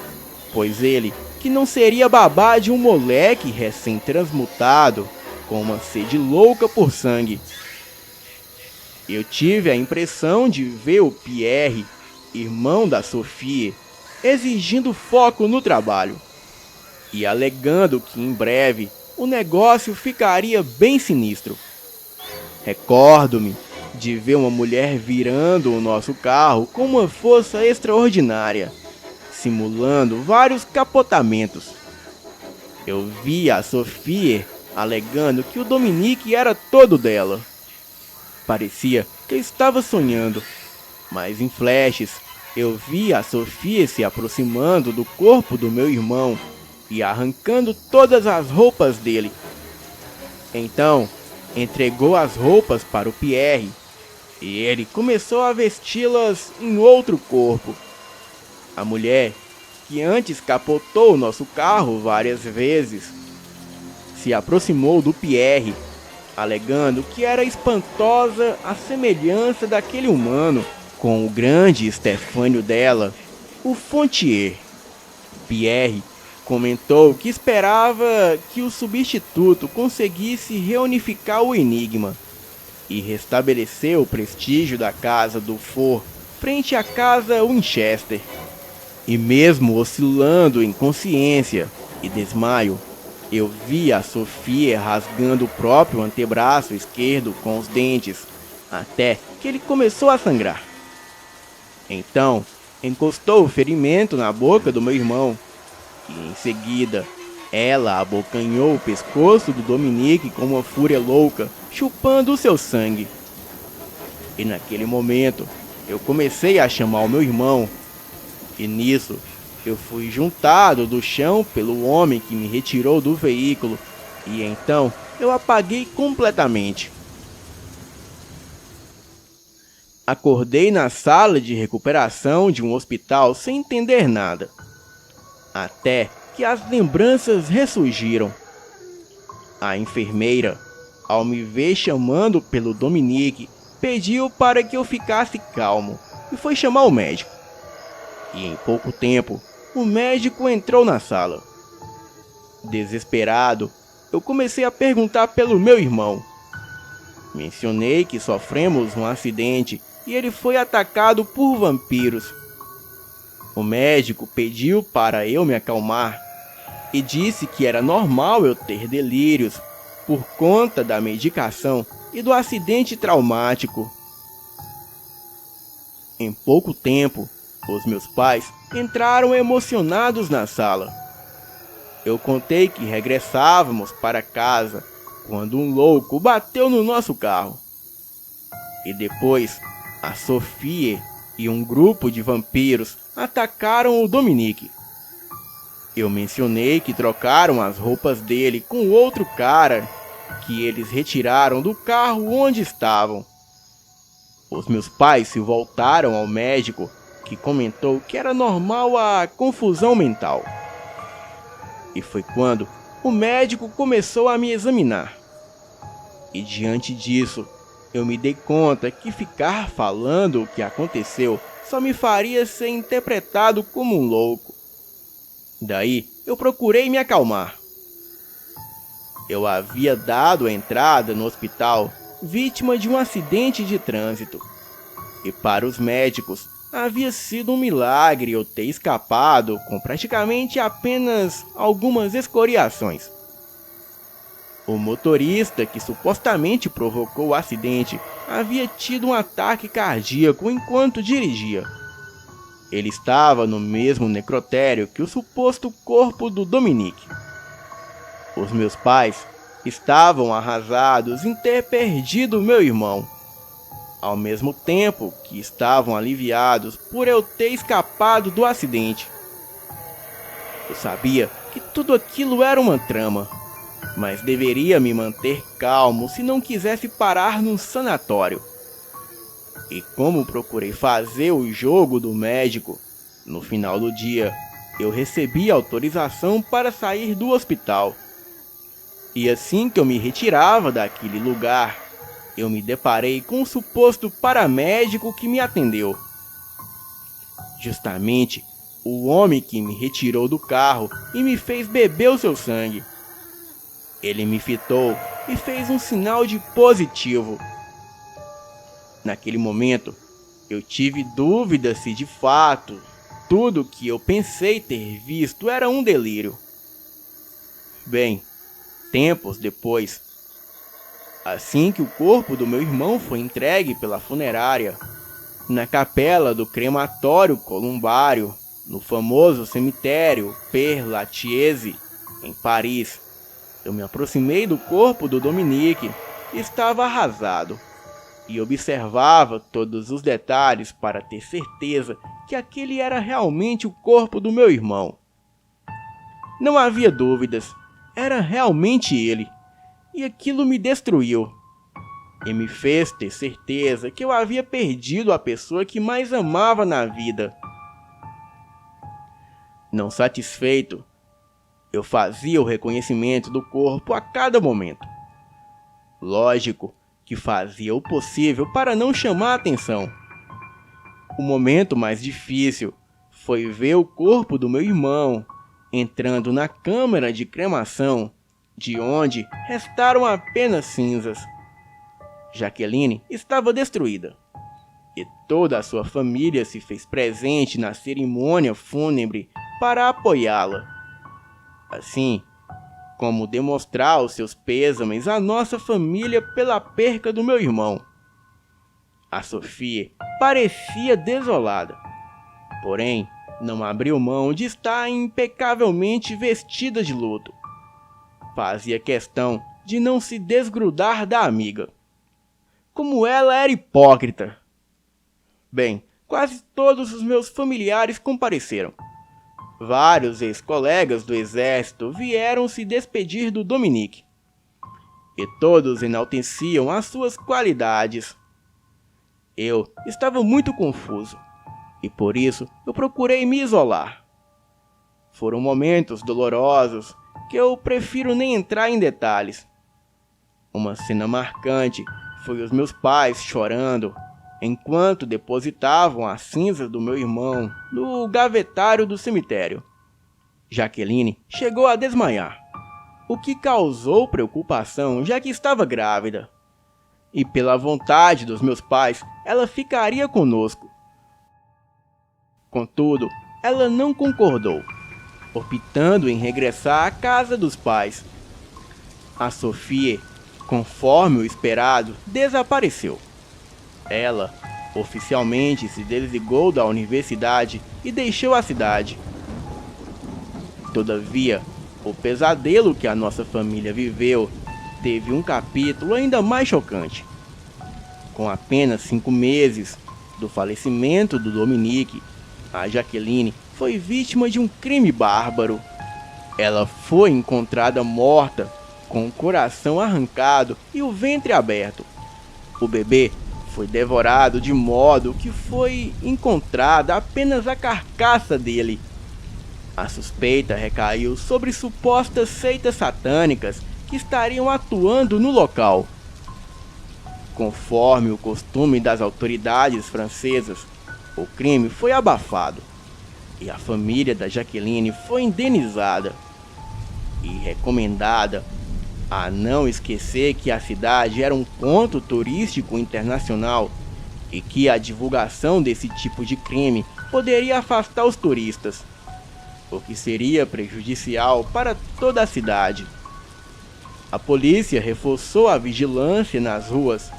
pois ele que não seria babá de um moleque recém-transmutado com uma sede louca por sangue. Eu tive a impressão de ver o Pierre, irmão da Sofia, exigindo foco no trabalho e alegando que em breve o negócio ficaria bem sinistro. Recordo-me de ver uma mulher virando o nosso carro com uma força extraordinária, simulando vários capotamentos. Eu vi a Sofia alegando que o Dominique era todo dela. Parecia que eu estava sonhando, mas em flashes eu vi a Sofia se aproximando do corpo do meu irmão e arrancando todas as roupas dele. Então, entregou as roupas para o Pierre e ele começou a vesti-las em outro corpo. A mulher que antes capotou nosso carro várias vezes, se aproximou do Pierre, alegando que era espantosa a semelhança daquele humano com o grande Estefânio dela, o Fontier. Pierre comentou que esperava que o substituto conseguisse reunificar o enigma e restabelecer o prestígio da casa do For frente à casa Winchester. E mesmo oscilando em consciência e desmaio, eu vi a Sophia rasgando o próprio antebraço esquerdo com os dentes, até que ele começou a sangrar. Então, encostou o ferimento na boca do meu irmão, e em seguida, ela abocanhou o pescoço do Dominique com uma fúria louca, chupando o seu sangue. E naquele momento, eu comecei a chamar o meu irmão, e nisso, eu fui juntado do chão pelo homem que me retirou do veículo, e então eu apaguei completamente. Acordei na sala de recuperação de um hospital sem entender nada, até que as lembranças ressurgiram. A enfermeira, ao me ver chamando pelo Dominique, pediu para que eu ficasse calmo e foi chamar o médico. E em pouco tempo, o médico entrou na sala. Desesperado, eu comecei a perguntar pelo meu irmão. Mencionei que sofremos um acidente e ele foi atacado por vampiros. O médico pediu para eu me acalmar e disse que era normal eu ter delírios por conta da medicação e do acidente traumático. Em pouco tempo, os meus pais entraram emocionados na sala. Eu contei que regressávamos para casa quando um louco bateu no nosso carro. E depois, a Sophia e um grupo de vampiros atacaram o Dominique. Eu mencionei que trocaram as roupas dele com outro cara que eles retiraram do carro onde estavam. Os meus pais se voltaram ao médico, que comentou que era normal a confusão mental. E foi quando o médico começou a me examinar. E diante disso, eu me dei conta que ficar falando o que aconteceu só me faria ser interpretado como um louco. Daí, eu procurei me acalmar. Eu havia dado a entrada no hospital vítima de um acidente de trânsito. E para os médicos, havia sido um milagre eu ter escapado com praticamente apenas algumas escoriações. O motorista que supostamente provocou o acidente havia tido um ataque cardíaco enquanto dirigia. Ele estava no mesmo necrotério que o suposto corpo do Dominique. Os meus pais estavam arrasados em ter perdido meu irmão, ao mesmo tempo que estavam aliviados por eu ter escapado do acidente. Eu sabia que tudo aquilo era uma trama, mas deveria me manter calmo se não quisesse parar num sanatório. E como procurei fazer o jogo do médico, no final do dia eu recebi autorização para sair do hospital. E assim que eu me retirava daquele lugar, eu me deparei com um suposto paramédico que me atendeu. Justamente o homem que me retirou do carro e me fez beber o seu sangue. Ele me fitou e fez um sinal de positivo. Naquele momento, eu tive dúvida se de fato tudo que eu pensei ter visto era um delírio. Bem, tempos depois, assim que o corpo do meu irmão foi entregue pela funerária, na capela do crematório Columbario, no famoso cemitério Père Lachaise, em Paris, eu me aproximei do corpo do Dominique, estava arrasado, e observava todos os detalhes para ter certeza que aquele era realmente o corpo do meu irmão. Não havia dúvidas, era realmente ele, e aquilo me destruiu. E me fez ter certeza que eu havia perdido a pessoa que mais amava na vida. Não satisfeito, eu fazia o reconhecimento do corpo a cada momento. Lógico que fazia o possível para não chamar a atenção. O momento mais difícil foi ver o corpo do meu irmão entrando na câmara de cremação, de onde restaram apenas cinzas. Jaqueline estava destruída, e toda a sua família se fez presente na cerimônia fúnebre para apoiá-la. Assim, como demonstrar os seus pêsames à nossa família pela perca do meu irmão. A Sofia parecia desolada, porém não abriu mão de estar impecavelmente vestida de luto. Fazia questão de não se desgrudar da amiga. Como ela era hipócrita! Bem, quase todos os meus familiares compareceram. Vários ex-colegas do exército vieram se despedir do Dominique. E todos enalteciam as suas qualidades. Eu estava muito confuso, e por isso eu procurei me isolar. Foram momentos dolorosos que eu prefiro nem entrar em detalhes. Uma cena marcante foi os meus pais chorando enquanto depositavam as cinzas do meu irmão no gavetário do cemitério. Jaqueline chegou a desmaiar, o que causou preocupação, já que estava grávida. E pela vontade dos meus pais, ela ficaria conosco. Contudo, ela não concordou, optando em regressar à casa dos pais. A Sofia, conforme o esperado, desapareceu. Ela oficialmente se desligou da universidade e deixou a cidade. Todavia, o pesadelo que a nossa família viveu teve um capítulo ainda mais chocante. Com apenas 5 meses do falecimento do Dominique, a Jaqueline foi vítima de um crime bárbaro. Ela foi encontrada morta, com o coração arrancado e o ventre aberto. O bebê foi devorado de modo que foi encontrada apenas a carcaça dele. A suspeita recaiu sobre supostas seitas satânicas que estariam atuando no local. Conforme o costume das autoridades francesas, o crime foi abafado e a família da Jaqueline foi indenizada e recomendada a não esquecer que a cidade era um ponto turístico internacional e que a divulgação desse tipo de crime poderia afastar os turistas, o que seria prejudicial para toda a cidade. A polícia reforçou a vigilância nas ruas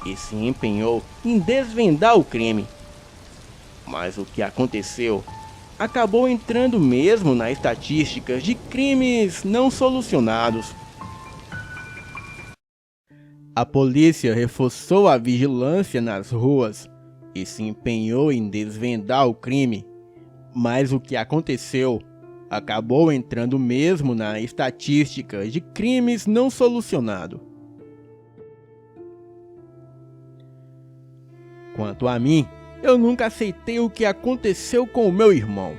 e se empenhou em desvendar o crime. Mas o que aconteceu acabou entrando mesmo nas estatísticas de crimes não solucionados. A polícia reforçou a vigilância nas ruas e se empenhou em desvendar o crime, mas o que aconteceu acabou entrando mesmo na estatística de crimes não solucionados. Quanto a mim, eu nunca aceitei o que aconteceu com o meu irmão.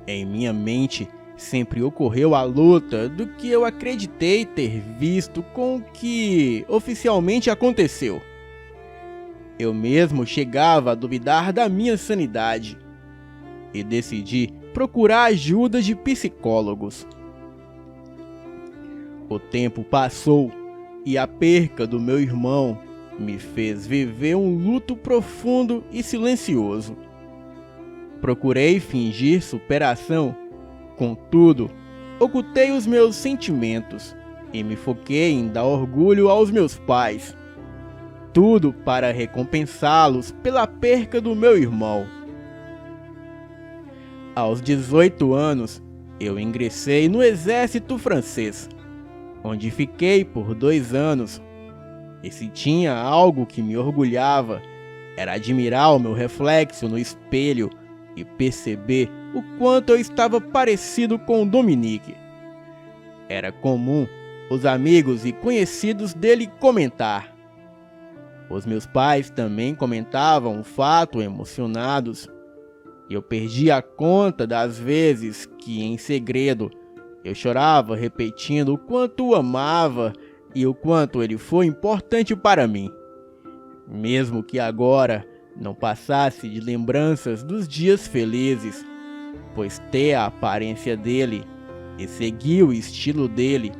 Em minha mente sempre ocorreu a luta do que eu acreditei ter visto com o que oficialmente aconteceu. Eu mesmo chegava a duvidar da minha sanidade e decidi procurar ajuda de psicólogos. O tempo passou e a perca do meu irmão me fez viver um luto profundo e silencioso. Procurei fingir superação, contudo, ocultei os meus sentimentos e me foquei em dar orgulho aos meus pais. Tudo para recompensá-los pela perca do meu irmão. Aos 18 anos, eu ingressei no exército francês, onde fiquei por 2 anos. E se tinha algo que me orgulhava, era admirar o meu reflexo no espelho e perceber o quanto eu estava parecido com o Dominique. Era comum os amigos e conhecidos dele comentar. Os meus pais também comentavam o fato emocionados. Eu perdi a conta das vezes que, em segredo, eu chorava repetindo o quanto o amava e o quanto ele foi importante para mim. Mesmo que agora não passasse de lembranças dos dias felizes, pois ter a aparência dele e seguir o estilo dele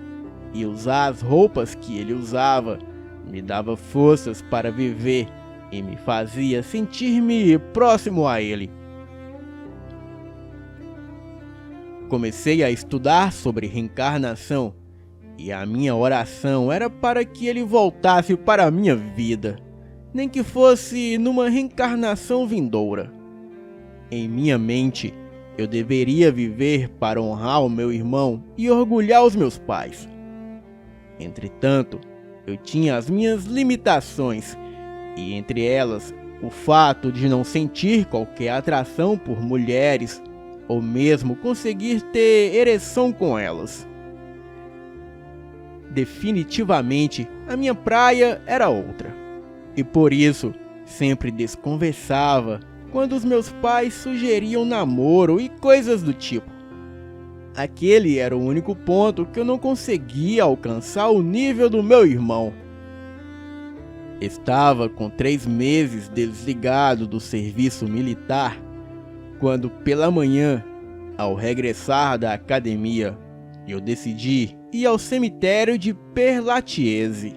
e usar as roupas que ele usava me dava forças para viver e me fazia sentir-me próximo a ele. Comecei a estudar sobre reencarnação e a minha oração era para que ele voltasse para a minha vida, nem que fosse numa reencarnação vindoura. Em minha mente, eu deveria viver para honrar o meu irmão e orgulhar os meus pais. Entretanto, eu tinha as minhas limitações, e entre elas, o fato de não sentir qualquer atração por mulheres, ou mesmo conseguir ter ereção com elas. Definitivamente, a minha praia era outra, e por isso, sempre desconversava quando os meus pais sugeriam namoro e coisas do tipo. Aquele era o único ponto que eu não conseguia alcançar o nível do meu irmão. Estava com 3 meses desligado do serviço militar, quando pela manhã, ao regressar da academia, eu decidi ir ao cemitério de Père Lachaise.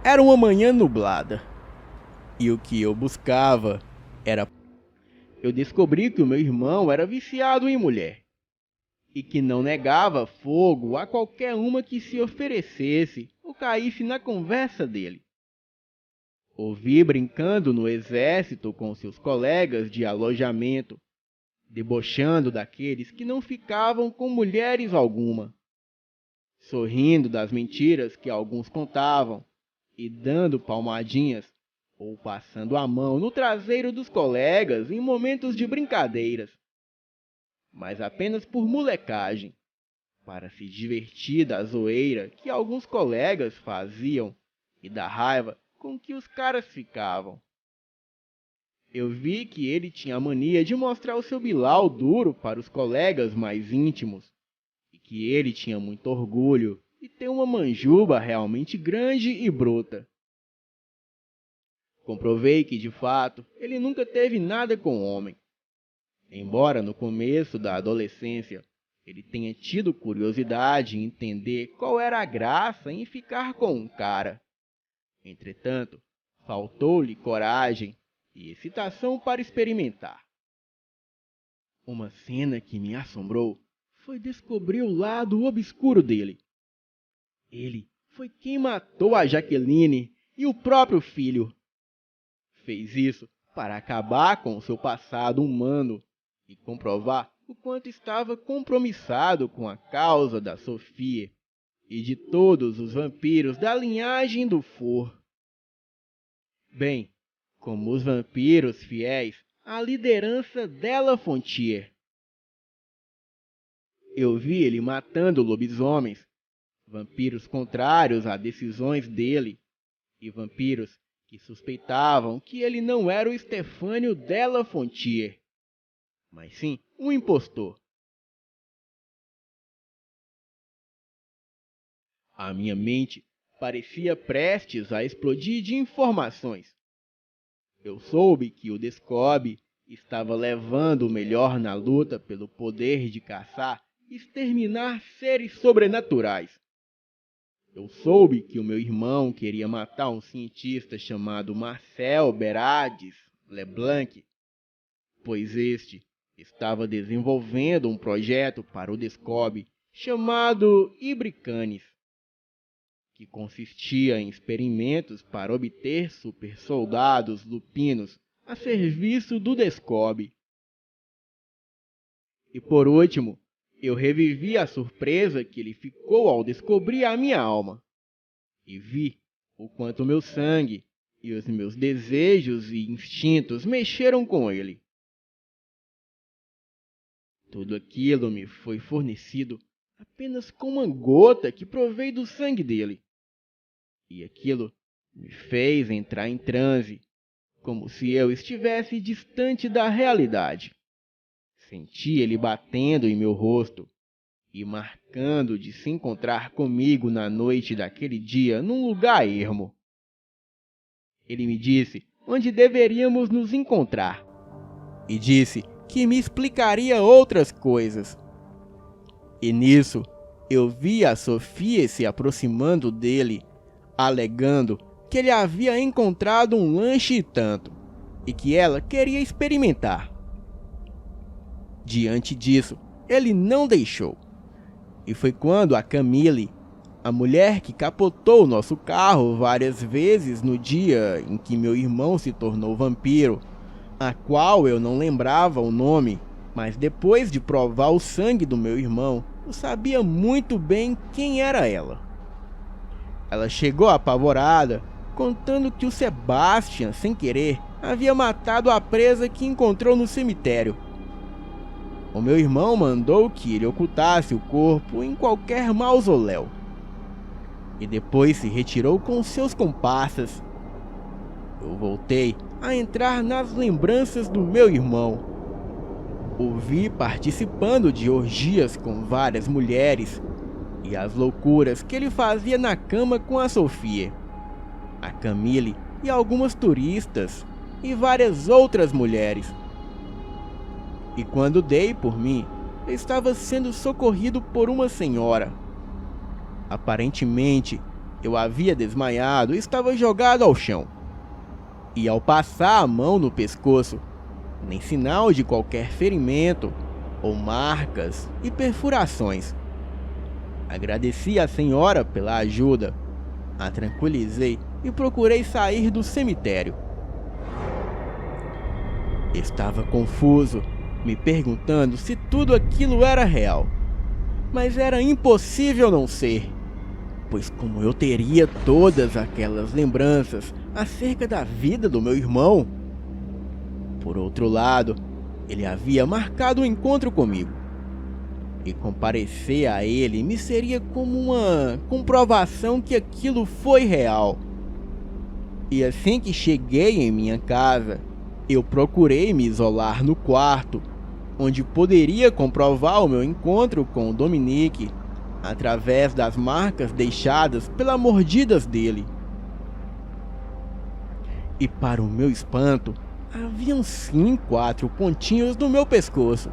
Era uma manhã nublada, e o que eu buscava era... Eu descobri que o meu irmão era viciado em mulher, e que não negava fogo a qualquer uma que se oferecesse ou caísse na conversa dele. Ouvi brincando no exército com seus colegas de alojamento, debochando daqueles que não ficavam com mulheres alguma, sorrindo das mentiras que alguns contavam e dando palmadinhas ou passando a mão no traseiro dos colegas em momentos de brincadeiras, mas apenas por molecagem, para se divertir da zoeira que alguns colegas faziam e da raiva com que os caras ficavam. Eu vi que ele tinha a mania de mostrar o seu bilau duro para os colegas mais íntimos, e que ele tinha muito orgulho de ter uma manjuba realmente grande e bruta. Comprovei que, de fato, ele nunca teve nada com homem, embora no começo da adolescência ele tenha tido curiosidade em entender qual era a graça em ficar com um cara. Entretanto, faltou-lhe coragem e excitação para experimentar. Uma cena que me assombrou foi descobrir o lado obscuro dele. Ele foi quem matou a Jaqueline e o próprio filho. Fez isso para acabar com seu passado humano e comprovar o quanto estava compromissado com a causa da Sofia e de todos os vampiros da linhagem do For. Bem, como os vampiros fiéis à liderança della Fontier. Eu vi ele matando lobisomens, vampiros contrários a decisões dele, e vampiros que suspeitavam que ele não era o Stefânio della Fontier, mas sim um impostor. A minha mente parecia prestes a explodir de informações. Eu soube que o Descobre estava levando o melhor na luta pelo poder de caçar e exterminar seres sobrenaturais. Eu soube que o meu irmão queria matar um cientista chamado Marcel Berardes Leblanc, pois este estava desenvolvendo um projeto para o Descobre chamado Ibricanes, que consistia em experimentos para obter supersoldados lupinos a serviço do Descobre. E por último, eu revivi a surpresa que ele ficou ao descobrir a minha alma, e vi o quanto meu sangue e os meus desejos e instintos mexeram com ele. Tudo aquilo me foi fornecido apenas com uma gota que provei do sangue dele. e aquilo me fez entrar em transe, como se eu estivesse distante da realidade. Senti ele batendo em meu rosto e marcando de se encontrar comigo na noite daquele dia num lugar ermo. Ele me disse onde deveríamos nos encontrar e disse que me explicaria outras coisas. E nisso, eu vi a Sofia se aproximando dele, alegando que ele havia encontrado um lanche e tanto, e que ela queria experimentar. Diante disso, ele não deixou. E foi quando a Camille, a mulher que capotou nosso carro várias vezes no dia em que meu irmão se tornou vampiro, a qual eu não lembrava o nome, mas depois de provar o sangue do meu irmão, eu sabia muito bem quem era ela. Ela chegou apavorada, contando que o Sebastian, sem querer, havia matado a presa que encontrou no cemitério. O meu irmão mandou que ele ocultasse o corpo em qualquer mausoléu e depois se retirou com seus comparsas. Eu voltei a entrar nas lembranças do meu irmão. O vi participando de orgias com várias mulheres e as loucuras que ele fazia na cama com a Sofia, a Camille e algumas turistas e várias outras mulheres. E quando dei por mim, eu estava sendo socorrido por uma senhora. Aparentemente, eu havia desmaiado e estava jogado ao chão. E ao passar a mão no pescoço, nem sinal de qualquer ferimento, ou marcas e perfurações. Agradeci à senhora pela ajuda, a tranquilizei e procurei sair do cemitério. Estava confuso, me perguntando se tudo aquilo era real. Mas era impossível não ser, pois como eu teria todas aquelas lembranças acerca da vida do meu irmão? Por outro lado, ele havia marcado um encontro comigo, e comparecer a ele me seria como uma comprovação que aquilo foi real. E assim que cheguei em minha casa, eu procurei me isolar no quarto, onde poderia comprovar o meu encontro com o Dominique, através das marcas deixadas pelas mordidas dele. E para o meu espanto, haviam sim 4 pontinhos no meu pescoço,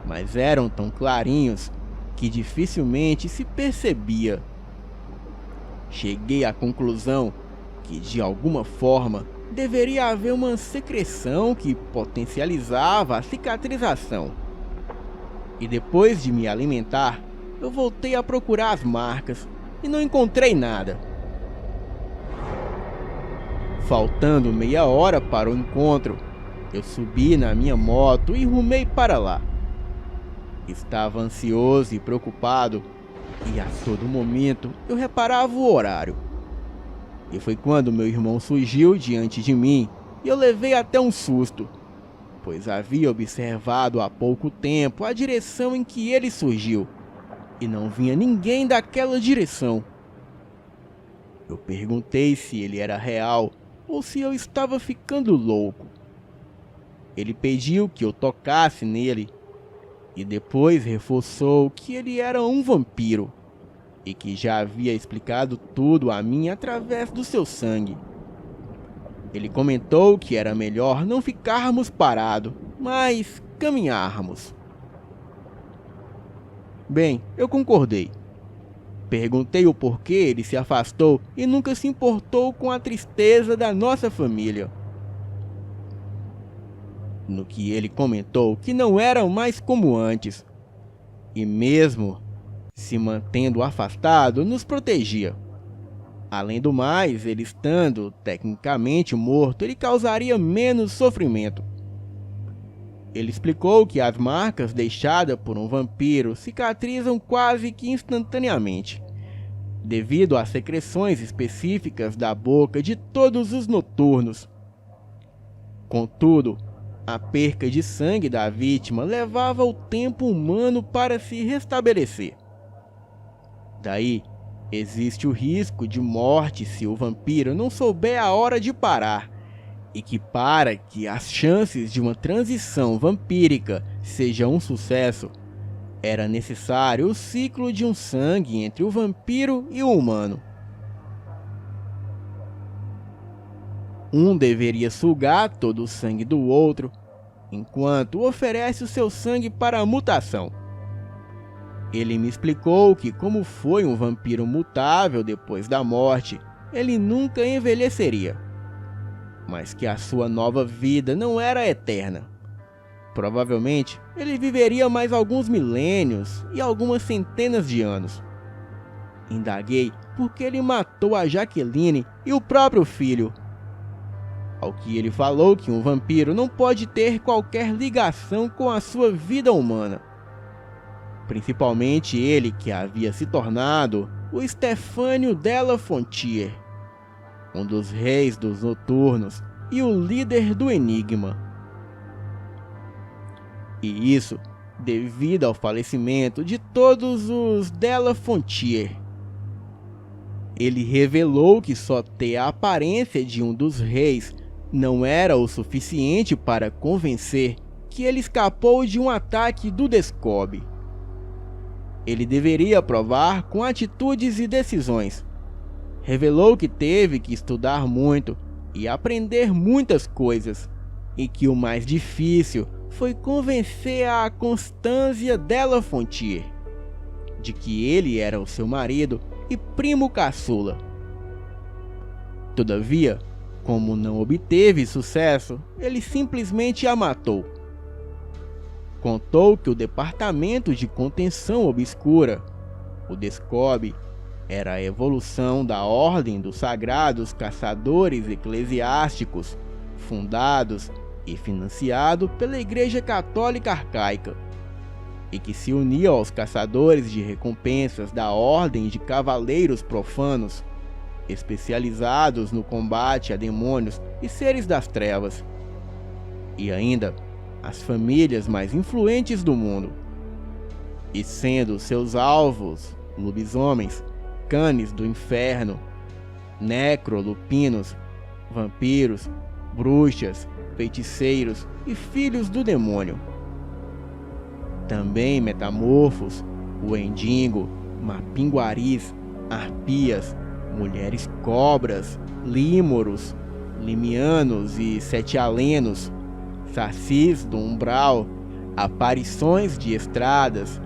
mas eram tão clarinhos que dificilmente se percebia. Cheguei à conclusão que, de alguma forma, deveria haver uma secreção que potencializava a cicatrização. E depois de me alimentar, eu voltei a procurar as marcas e não encontrei nada. Faltando meia hora para o encontro, eu subi na minha moto e rumei para lá. Estava ansioso e preocupado, e a todo momento eu reparava o horário. E foi quando meu irmão surgiu diante de mim e eu levei até um susto, pois havia observado há pouco tempo a direção em que ele surgiu, e não vinha ninguém daquela direção. Eu perguntei se ele era real ou se eu estava ficando louco. Ele pediu que eu tocasse nele, e depois reforçou que ele era um vampiro, e que já havia explicado tudo a mim através do seu sangue. Ele comentou que era melhor não ficarmos parados, mas caminharmos. Bem, eu concordei. Perguntei o porquê ele se afastou e nunca se importou com a tristeza da nossa família. No que ele comentou que não eram mais como antes, e mesmo se mantendo afastado, nos protegia. Além do mais, ele estando tecnicamente morto, ele causaria menos sofrimento. Ele explicou que as marcas deixadas por um vampiro cicatrizam quase que instantaneamente, devido às secreções específicas da boca de todos os noturnos. Contudo, a perca de sangue da vítima levava o tempo humano para se restabelecer. Daí, existe o risco de morte se o vampiro não souber a hora de parar, e que para que as chances de uma transição vampírica sejam um sucesso, era necessário o ciclo de um sangue entre o vampiro e o humano. Um deveria sugar todo o sangue do outro, enquanto oferece o seu sangue para a mutação. Ele me explicou que, como foi um vampiro mutável depois da morte, ele nunca envelheceria, mas que a sua nova vida não era eterna. Provavelmente, ele viveria mais alguns milênios e algumas centenas de anos. Indaguei por que ele matou a Jaqueline e o próprio filho. Ao que ele falou que um vampiro não pode ter qualquer ligação com a sua vida humana. Principalmente ele que havia se tornado o Stefânio Della Fontier, um dos reis dos noturnos e o líder do Enigma. E isso devido ao falecimento de todos os Della Fontier. Ele revelou que só ter a aparência de um dos reis não era o suficiente para convencer que ele escapou de um ataque do Descobre. Ele deveria provar com atitudes e decisões. Revelou que teve que estudar muito e aprender muitas coisas, e que o mais difícil foi convencer a Constância Della Fontier de que ele era o seu marido e primo caçula. Todavia, como não obteve sucesso, ele simplesmente a matou. Contou que o Departamento de Contenção Obscura, o Descobre, era a evolução da Ordem dos Sagrados Caçadores Eclesiásticos, fundados e financiado pela Igreja Católica Arcaica, e que se unia aos caçadores de recompensas da Ordem de Cavaleiros Profanos, especializados no combate a demônios e seres das trevas, e ainda as famílias mais influentes do mundo, e sendo seus alvos lobisomens, canes do inferno, necrolupinos, vampiros, bruxas, feiticeiros e filhos do demônio. Também metamorfos, wendigo, mapinguaris, arpias, mulheres cobras, límoros, limianos e setialenos, sacis do umbral, aparições de estradas,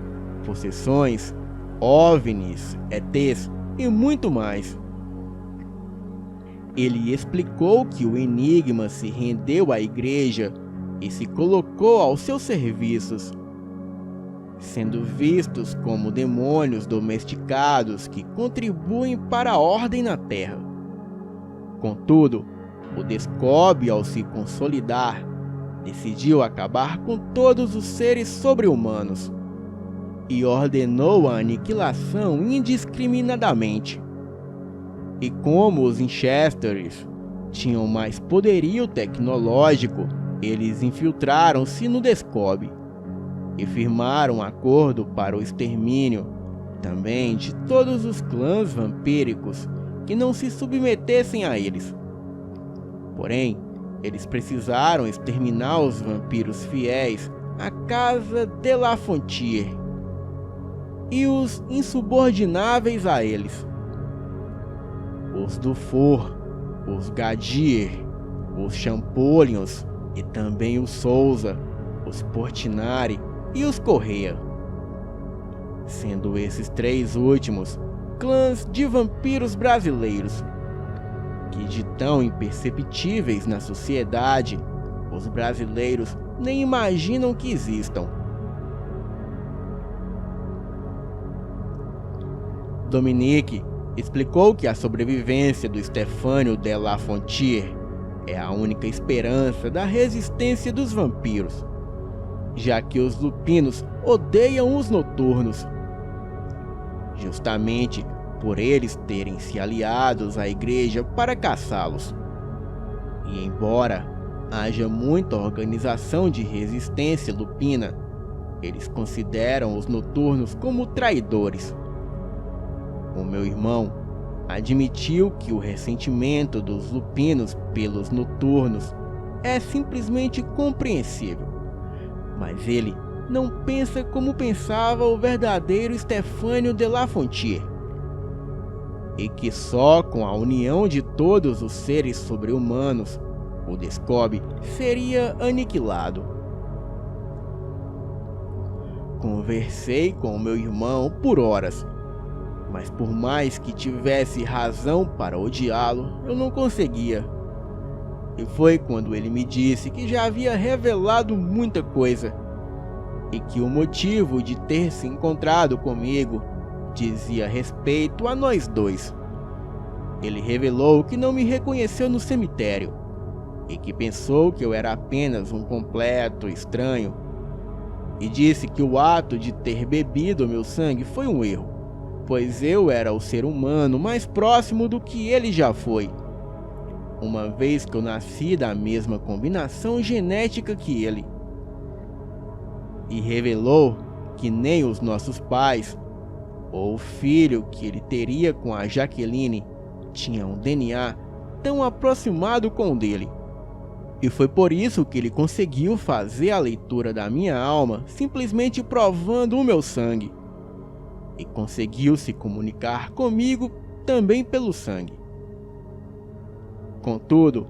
possessões, OVNIs, ETs e muito mais. Ele explicou que o Enigma se rendeu à igreja e se colocou aos seus serviços, sendo vistos como demônios domesticados que contribuem para a ordem na Terra. Contudo, o Descobre, ao se consolidar, decidiu acabar com todos os seres sobre-humanos e ordenou a aniquilação indiscriminadamente. E como os Winchesters tinham mais poderio tecnológico, eles infiltraram-se no Descobre e firmaram um acordo para o extermínio também de todos os clãs vampíricos que não se submetessem a eles. Porém, eles precisaram exterminar os vampiros fiéis à Casa Della Fontier e os insubordináveis a eles: os Dufour, os Gadier, os Champollions e também os Souza, os Portinari e os Correia, sendo esses três últimos clãs de vampiros brasileiros, que de tão imperceptíveis na sociedade, os brasileiros nem imaginam que existam. Dominique explicou que a sobrevivência do Stefânio Della Fontier é a única esperança da resistência dos vampiros, já que os lupinos odeiam os noturnos, justamente por eles terem se aliados à igreja para caçá-los. E embora haja muita organização de resistência lupina, eles consideram os noturnos como traidores. O meu irmão admitiu que o ressentimento dos lupinos pelos noturnos é simplesmente compreensível, mas ele não pensa como pensava o verdadeiro Stefânio de La Fontier, e que só com a união de todos os seres sobre-humanos o Descobre seria aniquilado. Conversei com meu irmão por horas, mas por mais que tivesse razão para odiá-lo, eu não conseguia. E foi quando ele me disse que já havia revelado muita coisa, e que o motivo de ter se encontrado comigo dizia respeito a nós dois. Ele revelou que não me reconheceu no cemitério, e que pensou que eu era apenas um completo estranho, e disse que o ato de ter bebido meu sangue foi um erro, pois eu era o ser humano mais próximo do que ele já foi, uma vez que eu nasci da mesma combinação genética que ele. E revelou que nem os nossos pais, ou o filho que ele teria com a Jaqueline, tinha um DNA tão aproximado com o dele. E foi por isso que ele conseguiu fazer a leitura da minha alma simplesmente provando o meu sangue. E conseguiu se comunicar comigo também pelo sangue. Contudo,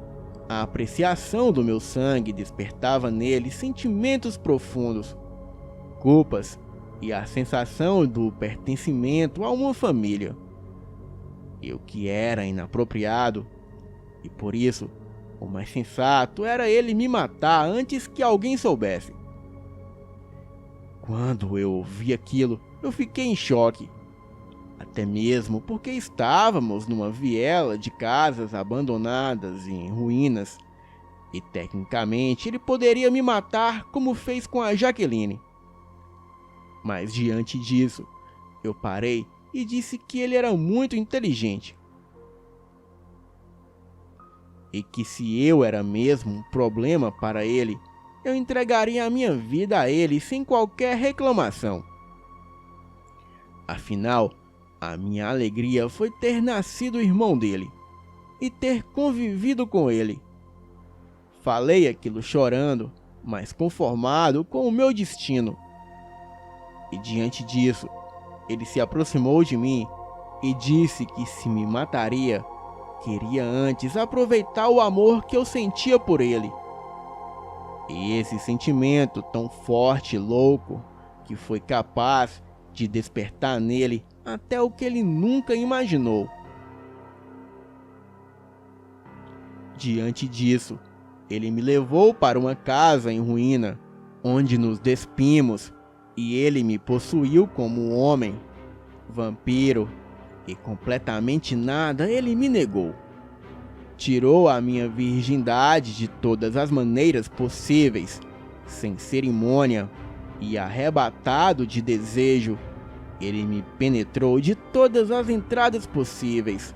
a apreciação do meu sangue despertava nele sentimentos profundos, culpas e a sensação do pertencimento a uma família. E o que era inapropriado, e por isso o mais sensato era ele me matar antes que alguém soubesse. Quando eu ouvi aquilo, eu fiquei em choque, até mesmo porque estávamos numa viela de casas abandonadas e em ruínas, e tecnicamente ele poderia me matar como fez com a Jaqueline. Mas diante disso, eu parei e disse que ele era muito inteligente, e que se eu era mesmo um problema para ele, eu entregaria a minha vida a ele sem qualquer reclamação. Afinal, a minha alegria foi ter nascido irmão dele e ter convivido com ele. Falei aquilo chorando, mas conformado com o meu destino. E diante disso, ele se aproximou de mim e disse que se me mataria, queria antes aproveitar o amor que eu sentia por ele. E esse sentimento tão forte e louco que foi capaz de despertar nele até o que ele nunca imaginou. Diante disso, ele me levou para uma casa em ruína, onde nos despimos, e ele me possuiu como um homem, vampiro, e completamente nada ele me negou. Tirou a minha virgindade de todas as maneiras possíveis, sem cerimônia, e arrebatado de desejo, ele me penetrou de todas as entradas possíveis.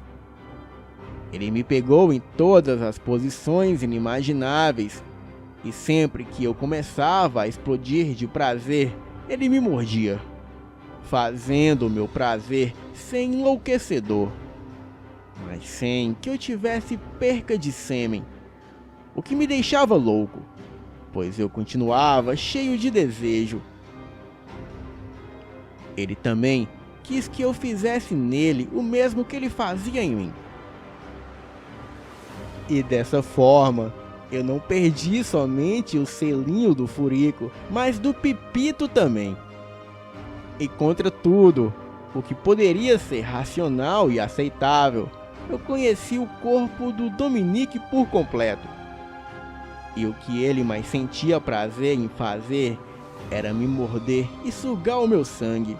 Ele me pegou em todas as posições inimagináveis, e sempre que eu começava a explodir de prazer, ele me mordia, fazendo o meu prazer ser enlouquecedor, mas sem que eu tivesse perca de sêmen, o que me deixava louco, pois eu continuava cheio de desejo. Ele também quis que eu fizesse nele o mesmo que ele fazia em mim. E dessa forma, eu não perdi somente o selinho do furico, mas do pipito também. E contra tudo, o que poderia ser racional e aceitável, eu conheci o corpo do Dominique por completo. E o que ele mais sentia prazer em fazer era me morder e sugar o meu sangue.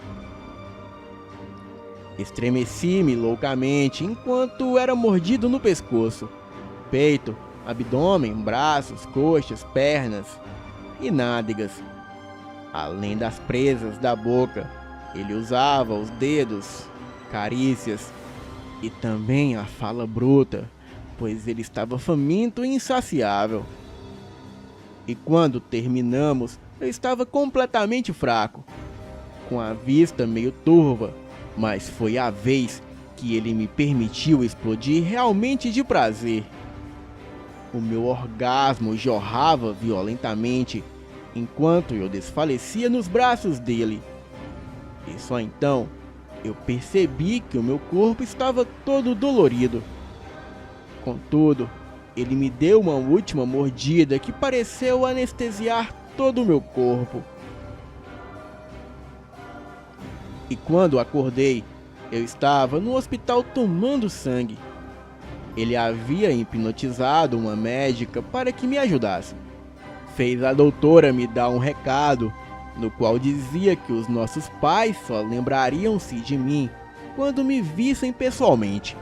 Estremeci-me loucamente enquanto era mordido no pescoço, peito, abdômen, braços, coxas, pernas e nádegas. Além das presas da boca, ele usava os dedos, carícias e também a fala bruta, pois ele estava faminto e insaciável. E quando terminamos, eu estava completamente fraco, com a vista meio turva mas foi a vez que ele me permitiu explodir realmente de prazer. O meu orgasmo jorrava violentamente enquanto eu desfalecia nos braços dele. E só então eu percebi que o meu corpo estava todo dolorido. Contudo, ele me deu uma última mordida que pareceu anestesiar todo o meu corpo. E quando acordei, eu estava no hospital tomando sangue. Ele havia hipnotizado uma médica para que me ajudasse. Fez a doutora me dar um recado, no qual dizia que os nossos pais só lembrariam-se de mim quando me vissem pessoalmente,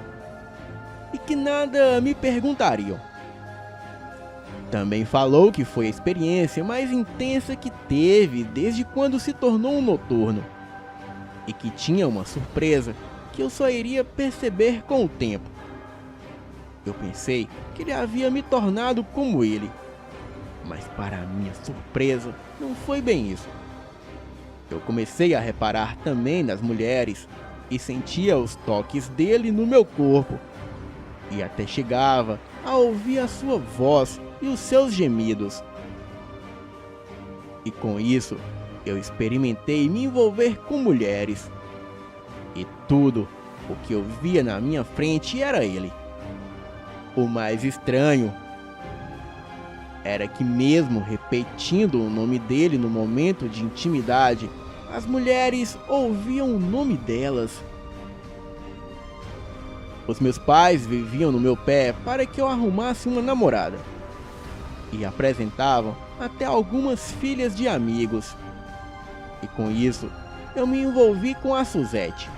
e que nada me perguntariam. Também falou que foi a experiência mais intensa que teve desde quando se tornou um noturno, e que tinha uma surpresa que eu só iria perceber com o tempo. Eu pensei que ele havia me tornado como ele, mas para minha surpresa, não foi bem isso. Eu comecei a reparar também nas mulheres e sentia os toques dele no meu corpo, e até chegava a ouvir a sua voz e os seus gemidos. E com isso, eu experimentei me envolver com mulheres, e tudo o que eu via na minha frente era ele. O mais estranho era que, mesmo repetindo o nome dele no momento de intimidade, as mulheres ouviam o nome delas. Os meus pais viviam no meu pé para que eu arrumasse uma namorada, e apresentavam até algumas filhas de amigos. E com isso, eu me envolvi com a Suzete,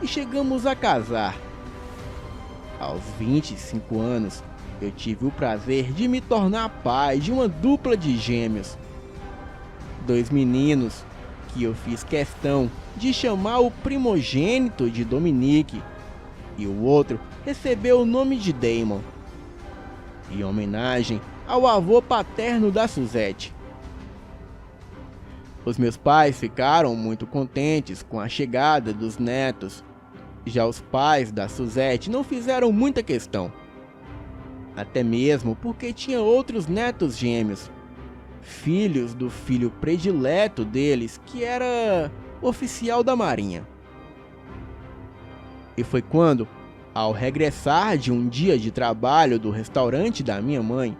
e chegamos a casar. Aos 25 anos, eu tive o prazer de me tornar pai de uma dupla de gêmeos. 2 meninos que eu fiz questão de chamar o primogênito de Dominique, e o outro recebeu o nome de Damon, em homenagem ao avô paterno da Suzete. Os meus pais ficaram muito contentes com a chegada dos netos. Já os pais da Suzete não fizeram muita questão, até mesmo porque tinha outros netos gêmeos, filhos do filho predileto deles, que era oficial da Marinha. E foi quando, ao regressar de um dia de trabalho do restaurante da minha mãe,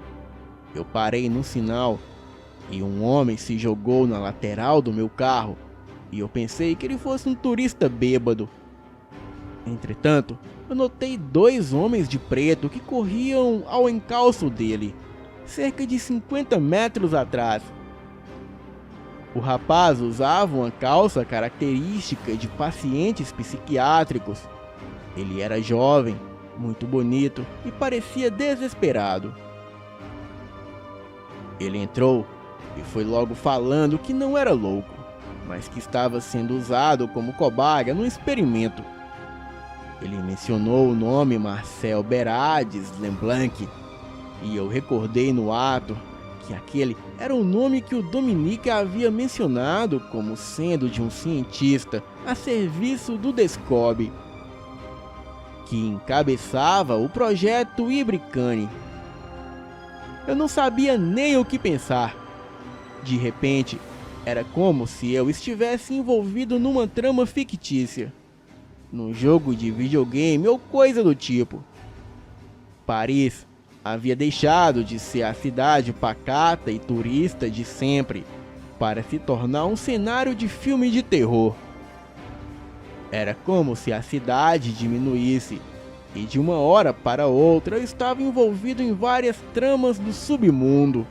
eu parei num sinal e um homem se jogou na lateral do meu carro, e eu pensei que ele fosse um turista bêbado. Entretanto, eu notei 2 homens de preto que corriam ao encalço dele, cerca de 50 metros atrás. O rapaz usava uma calça característica de pacientes psiquiátricos. Ele era jovem, muito bonito e parecia desesperado. Ele entrou e foi logo falando que não era louco, mas que estava sendo usado como cobaia num experimento. Ele mencionou o nome Marcel Berardes Lemblance, e eu recordei no ato que aquele era o nome que o Dominique havia mencionado como sendo de um cientista a serviço do Descobre, que encabeçava o projeto Ibricane. Eu não sabia nem o que pensar. De repente, era como se eu estivesse envolvido numa trama fictícia, num jogo de videogame ou coisa do tipo. Paris havia deixado de ser a cidade pacata e turista de sempre para se tornar um cenário de filme de terror. Era como se a cidade diminuísse, e de uma hora para outra eu estava envolvido em várias tramas do submundo.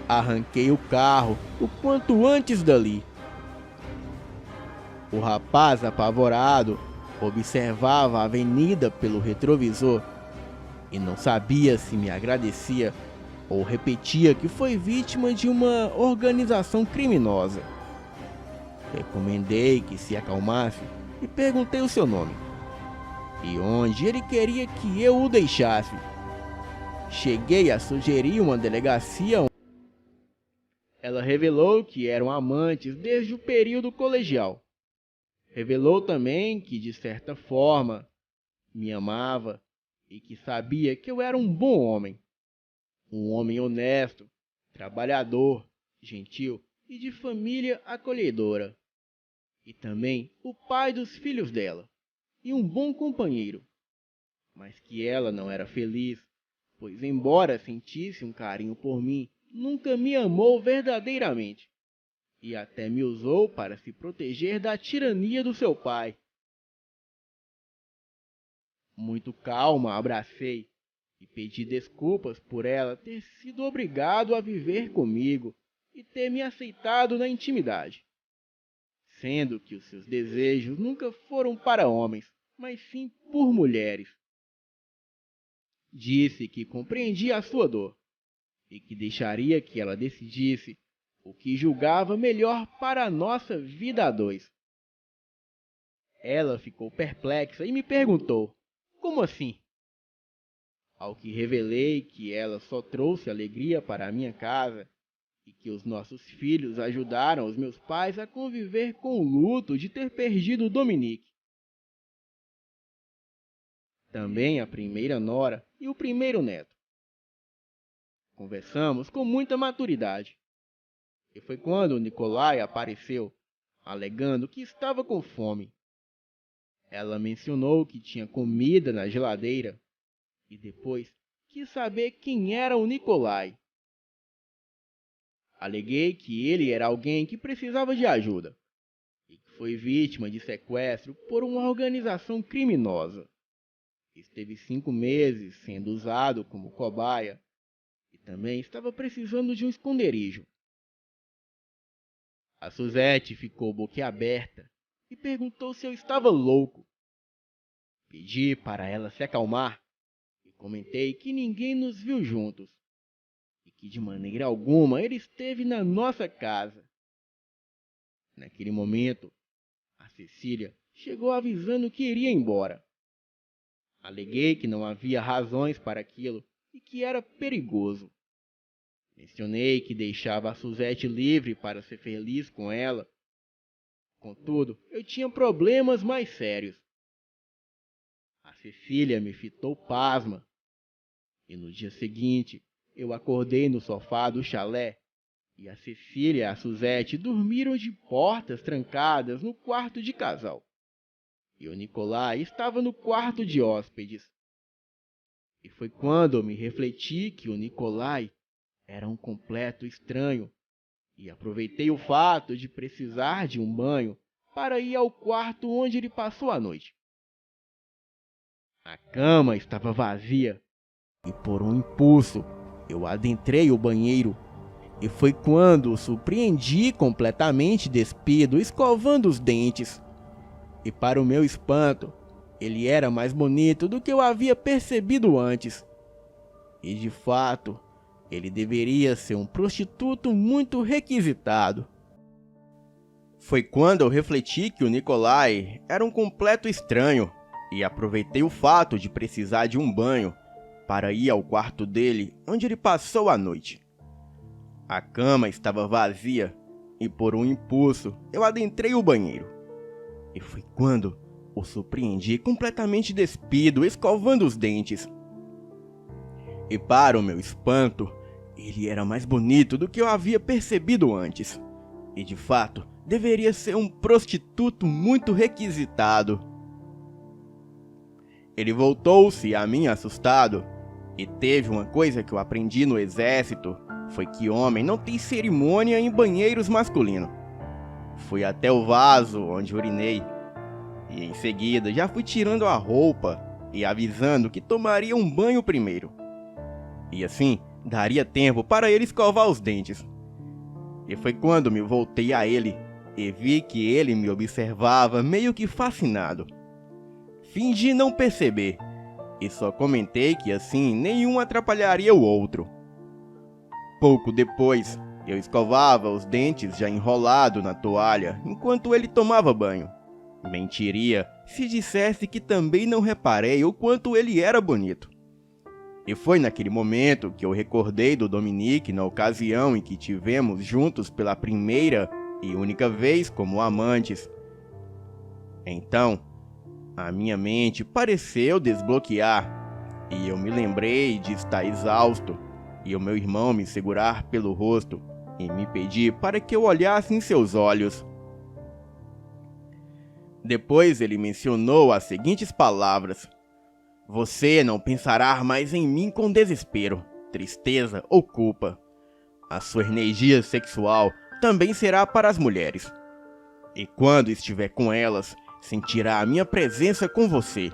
Arranquei o carro o quanto antes dali. O rapaz, apavorado, observava a avenida pelo retrovisor e não sabia se me agradecia ou repetia que foi vítima de uma organização criminosa. Recomendei que se acalmasse e perguntei o seu nome e onde ele queria que eu o deixasse. Cheguei a sugerir uma delegacia. Ela revelou que eram amantes desde o período colegial. Revelou também que, de certa forma, me amava e que sabia que eu era um homem honesto, trabalhador, gentil e de família acolhedora, e também o pai dos filhos dela, e um bom companheiro, mas que ela não era feliz, pois, embora sentisse um carinho por mim, nunca me amou verdadeiramente, e até me usou para se proteger da tirania do seu pai. Muito calma, abracei e pedi desculpas por ela ter sido obrigado a viver comigo e ter me aceitado na intimidade, sendo que os seus desejos nunca foram para homens, mas sim por mulheres. Disse que compreendia a sua dor e que deixaria que ela decidisse o que julgava melhor para a nossa vida a dois. Ela ficou perplexa e me perguntou: como assim? Ao que revelei que ela só trouxe alegria para a minha casa e que os nossos filhos ajudaram os meus pais a conviver com o luto de ter perdido Dominique. Também a primeira nora e o primeiro neto. Conversamos com muita maturidade. E foi quando o Nicolai apareceu, alegando que estava com fome. Ela mencionou que tinha comida na geladeira e depois quis saber quem era o Nicolai. Aleguei que ele era alguém que precisava de ajuda e que foi vítima de sequestro por uma organização criminosa. Esteve 5 meses sendo usado como cobaia e também estava precisando de um esconderijo. A Suzette ficou boquiaberta e perguntou se eu estava louco. Pedi para ela se acalmar e comentei que ninguém nos viu juntos e que de maneira alguma ele esteve na nossa casa. Naquele momento, a Cecília chegou avisando que iria embora. Aleguei que não havia razões para aquilo e que era perigoso. Mencionei que deixava a Suzette livre para ser feliz com ela. Contudo, eu tinha problemas mais sérios. A Cecília me fitou pasma. E no dia seguinte, eu acordei no sofá do chalé e a Cecília e a Suzette dormiram de portas trancadas no quarto de casal. E o Nicolai estava no quarto de hóspedes. E foi quando eu me refleti que o Nicolai era um completo estranho e aproveitei o fato de precisar de um banho para ir ao quarto onde ele passou a noite. A cama estava vazia e por um impulso eu adentrei o banheiro e foi quando o surpreendi completamente despido, escovando os dentes. E para o meu espanto, ele era mais bonito do que eu havia percebido antes. E de fato, ele deveria ser um prostituto muito requisitado. Foi quando eu refleti que o Nicolai era um completo estranho e aproveitei o fato de precisar de um banho para ir ao quarto dele, onde ele passou a noite. A cama estava vazia e por um impulso eu adentrei o banheiro. E foi quando o surpreendi completamente despido, escovando os dentes. E para o meu espanto, ele era mais bonito do que eu havia percebido antes. E de fato, deveria ser um prostituto muito requisitado. Ele voltou-se a mim assustado. E teve uma coisa que eu aprendi no exército, foi que homem não tem cerimônia em banheiros masculinos. Fui até o vaso onde urinei. E em seguida já fui tirando a roupa e avisando que tomaria um banho primeiro. E assim, daria tempo para ele escovar os dentes. E foi quando me voltei a ele e vi que ele me observava meio que fascinado. Fingi não perceber e só comentei que assim nenhum atrapalharia o outro. Pouco depois, eu escovava os dentes já enrolado na toalha enquanto ele tomava banho. Mentiria se dissesse que também não reparei o quanto ele era bonito. E foi naquele momento que eu recordei do Dominique na ocasião em que tivemos juntos pela primeira e única vez como amantes. Então, a minha mente pareceu desbloquear e eu me lembrei de estar exausto e o meu irmão me segurar pelo rosto e me pedir para que eu olhasse em seus olhos. Depois ele mencionou as seguintes palavras: "Você não pensará mais em mim com desespero, tristeza ou culpa. A sua energia sexual também será para as mulheres. E quando estiver com elas, sentirá a minha presença com você.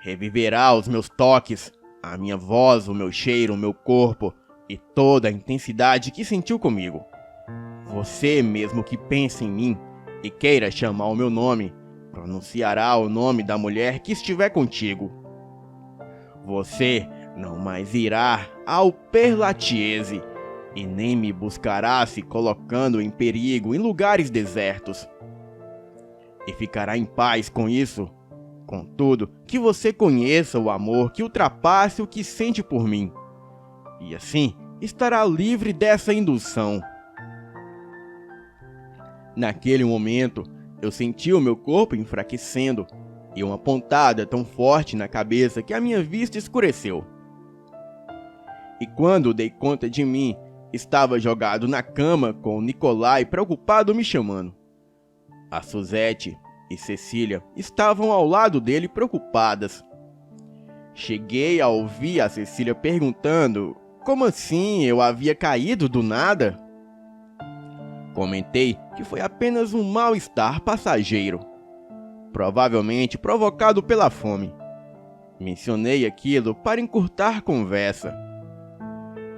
Reviverá os meus toques, a minha voz, o meu cheiro, o meu corpo e toda a intensidade que sentiu comigo. Você, mesmo que pense em mim e queira chamar o meu nome, pronunciará o nome da mulher que estiver contigo. Você não mais irá ao Perlatiese e nem me buscará se colocando em perigo em lugares desertos. E ficará em paz com isso. Contudo, que você conheça o amor que ultrapasse o que sente por mim. E assim, estará livre dessa indução." Naquele momento, eu senti o meu corpo enfraquecendo e uma pontada tão forte na cabeça que a minha vista escureceu. E quando dei conta de mim, estava jogado na cama com o Nicolai preocupado me chamando. A Suzete e Cecília estavam ao lado dele preocupadas. Cheguei a ouvir a Cecília perguntando como assim eu havia caído do nada. Comentei que foi apenas um mal-estar passageiro, provavelmente provocado pela fome. Mencionei aquilo para encurtar conversa.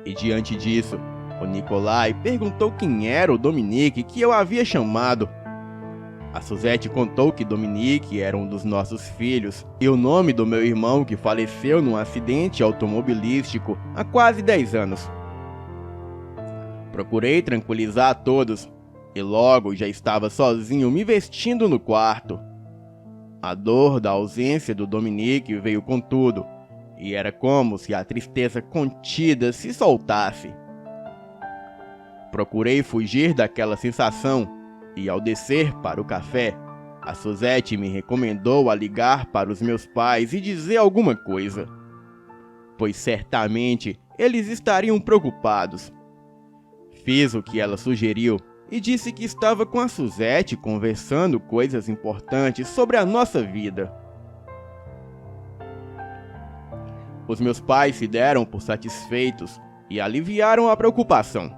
E diante disso, o Nicolai perguntou quem era o Dominique que eu havia chamado. A Suzete contou que Dominique era um dos nossos filhos e o nome do meu irmão que faleceu num acidente automobilístico há quase 10 anos. Procurei tranquilizar a todos e logo já estava sozinho me vestindo no quarto. A dor da ausência do Dominique veio com tudo e era como se a tristeza contida se soltasse. Procurei fugir daquela sensação e ao descer para o café, a Suzete me recomendou a ligar para os meus pais e dizer alguma coisa, pois certamente eles estariam preocupados. Fiz o que ela sugeriu e disse que estava com a Suzete conversando coisas importantes sobre a nossa vida. Os meus pais se deram por satisfeitos e aliviaram a preocupação.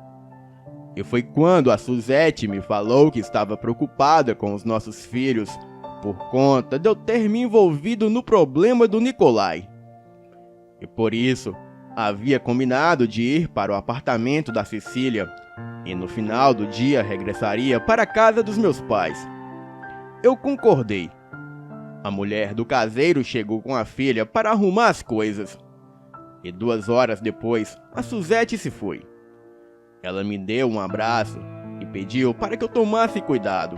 E foi quando a Suzete me falou que estava preocupada com os nossos filhos por conta de eu ter me envolvido no problema do Nicolai. E por isso, havia combinado de ir para o apartamento da Cecília e no final do dia regressaria para a casa dos meus pais. Eu concordei. A mulher do caseiro chegou com a filha para arrumar as coisas. E 2 horas depois, a Suzete se foi. Ela me deu um abraço e pediu para que eu tomasse cuidado.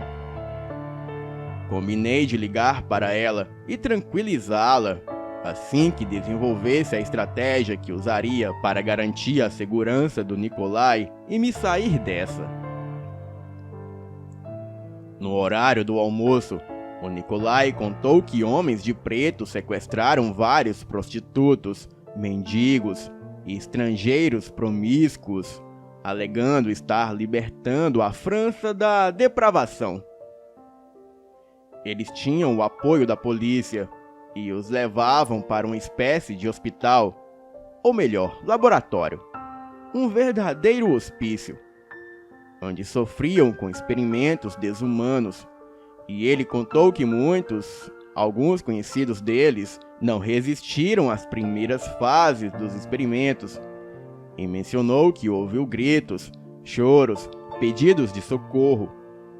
Combinei de ligar para ela e tranquilizá-la assim que desenvolvesse a estratégia que usaria para garantir a segurança do Nicolai e me sair dessa. No horário do almoço, o Nicolai contou que homens de preto sequestraram vários prostitutos, mendigos e estrangeiros promíscuos, alegando estar libertando a França da depravação. Eles tinham o apoio da polícia e os levavam para uma espécie de hospital, ou melhor, laboratório, um verdadeiro hospício, onde sofriam com experimentos desumanos, e ele contou que alguns conhecidos deles, não resistiram às primeiras fases dos experimentos, e mencionou que ouviu gritos, choros, pedidos de socorro,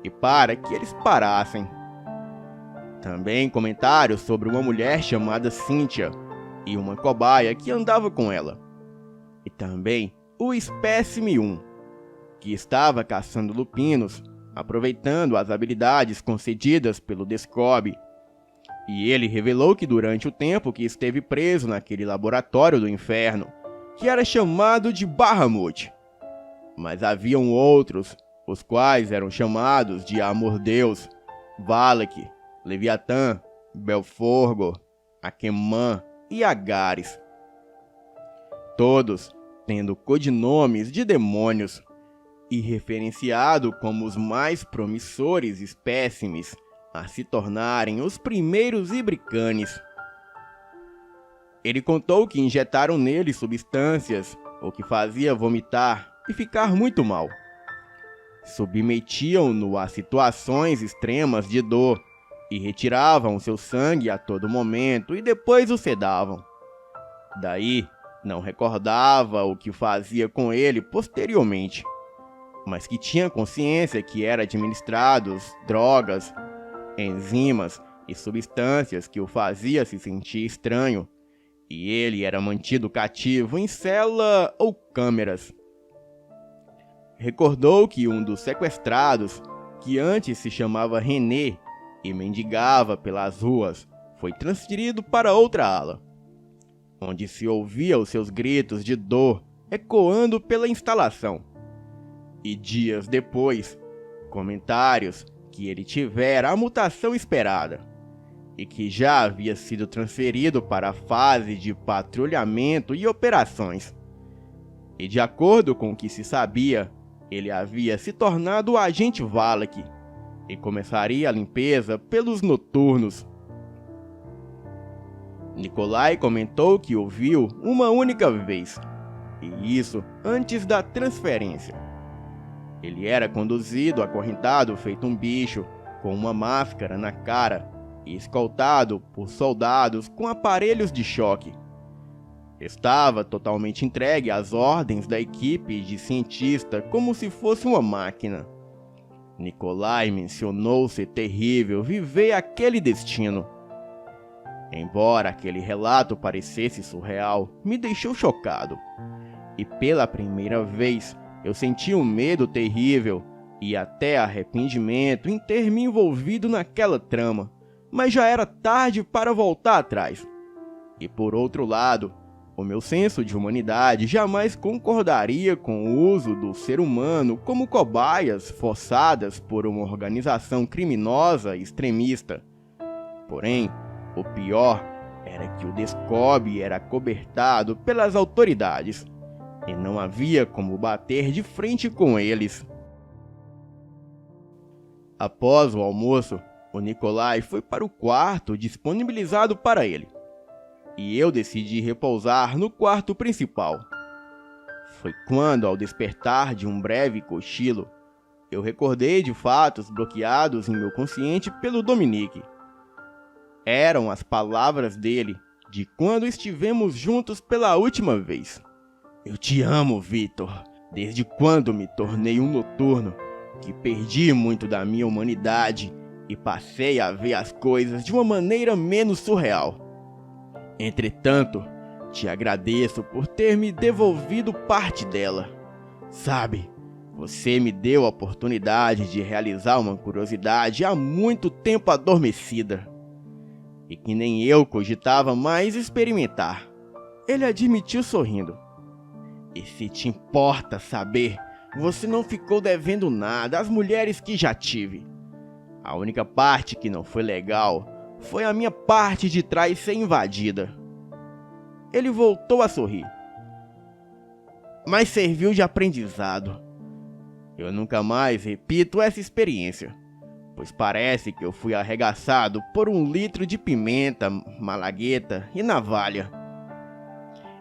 e para que eles parassem. Também comentários sobre uma mulher chamada Cynthia e uma cobaia que andava com ela. E também o Espécime 1, que estava caçando lupinos, aproveitando as habilidades concedidas pelo Descobre. E ele revelou que durante o tempo que esteve preso naquele laboratório do inferno, que era chamado de Bahamut, mas haviam outros, os quais eram chamados de Amor-Deus, Valak, Leviatã, Belforgo, Aquemã e Agares, todos tendo codinomes de demônios, e referenciado como os mais promissores espécimes a se tornarem os primeiros Ibricanes. Ele contou que injetaram nele substâncias, o que fazia vomitar e ficar muito mal. Submetiam-no a situações extremas de dor e retiravam seu sangue a todo momento e depois o sedavam. Daí, não recordava o que fazia com ele posteriormente, mas que tinha consciência que era administrados drogas, enzimas e substâncias que o fazia se sentir estranho, e ele era mantido cativo em cela ou câmeras. Recordou que um dos sequestrados, que antes se chamava René e mendigava pelas ruas, foi transferido para outra ala, onde se ouvia os seus gritos de dor ecoando pela instalação. E dias depois, comentários que ele tivera a mutação esperada e que já havia sido transferido para a fase de patrulhamento e operações. E de acordo com o que se sabia, ele havia se tornado o agente Valak e começaria a limpeza pelos noturnos. Nikolai comentou que o viu uma única vez, e isso antes da transferência. Ele era conduzido acorrentado feito um bicho, com uma máscara na cara e escoltado por soldados com aparelhos de choque. Estava totalmente entregue às ordens da equipe de cientista como se fosse uma máquina. Nikolai mencionou ser terrível viver aquele destino. Embora aquele relato parecesse surreal, me deixou chocado. E pela primeira vez, eu senti um medo terrível e até arrependimento em ter me envolvido naquela trama, mas já era tarde para voltar atrás. E por outro lado, o meu senso de humanidade jamais concordaria com o uso do ser humano como cobaias forçadas por uma organização criminosa e extremista. Porém, o pior era que o Descobre era cobertado pelas autoridades, e não havia como bater de frente com eles. Após o almoço, o Nikolai foi para o quarto disponibilizado para ele, e eu decidi repousar no quarto principal. Foi quando, ao despertar de um breve cochilo, eu recordei de fatos bloqueados em meu consciente pelo Dominique. Eram as palavras dele de quando estivemos juntos pela última vez. Eu te amo, Victor, desde quando me tornei um noturno, que perdi muito da minha humanidade e passei a ver as coisas de uma maneira menos surreal. Entretanto, te agradeço por ter me devolvido parte dela. Sabe, você me deu a oportunidade de realizar uma curiosidade há muito tempo adormecida, e que nem eu cogitava mais experimentar. Ele admitiu sorrindo. E se te importa saber, você não ficou devendo nada às mulheres que já tive. A única parte que não foi legal foi a minha parte de trás ser invadida. Ele voltou a sorrir. Mas serviu de aprendizado. Eu nunca mais repito essa experiência, pois parece que eu fui arregaçado por 1 litro de pimenta, malagueta e navalha.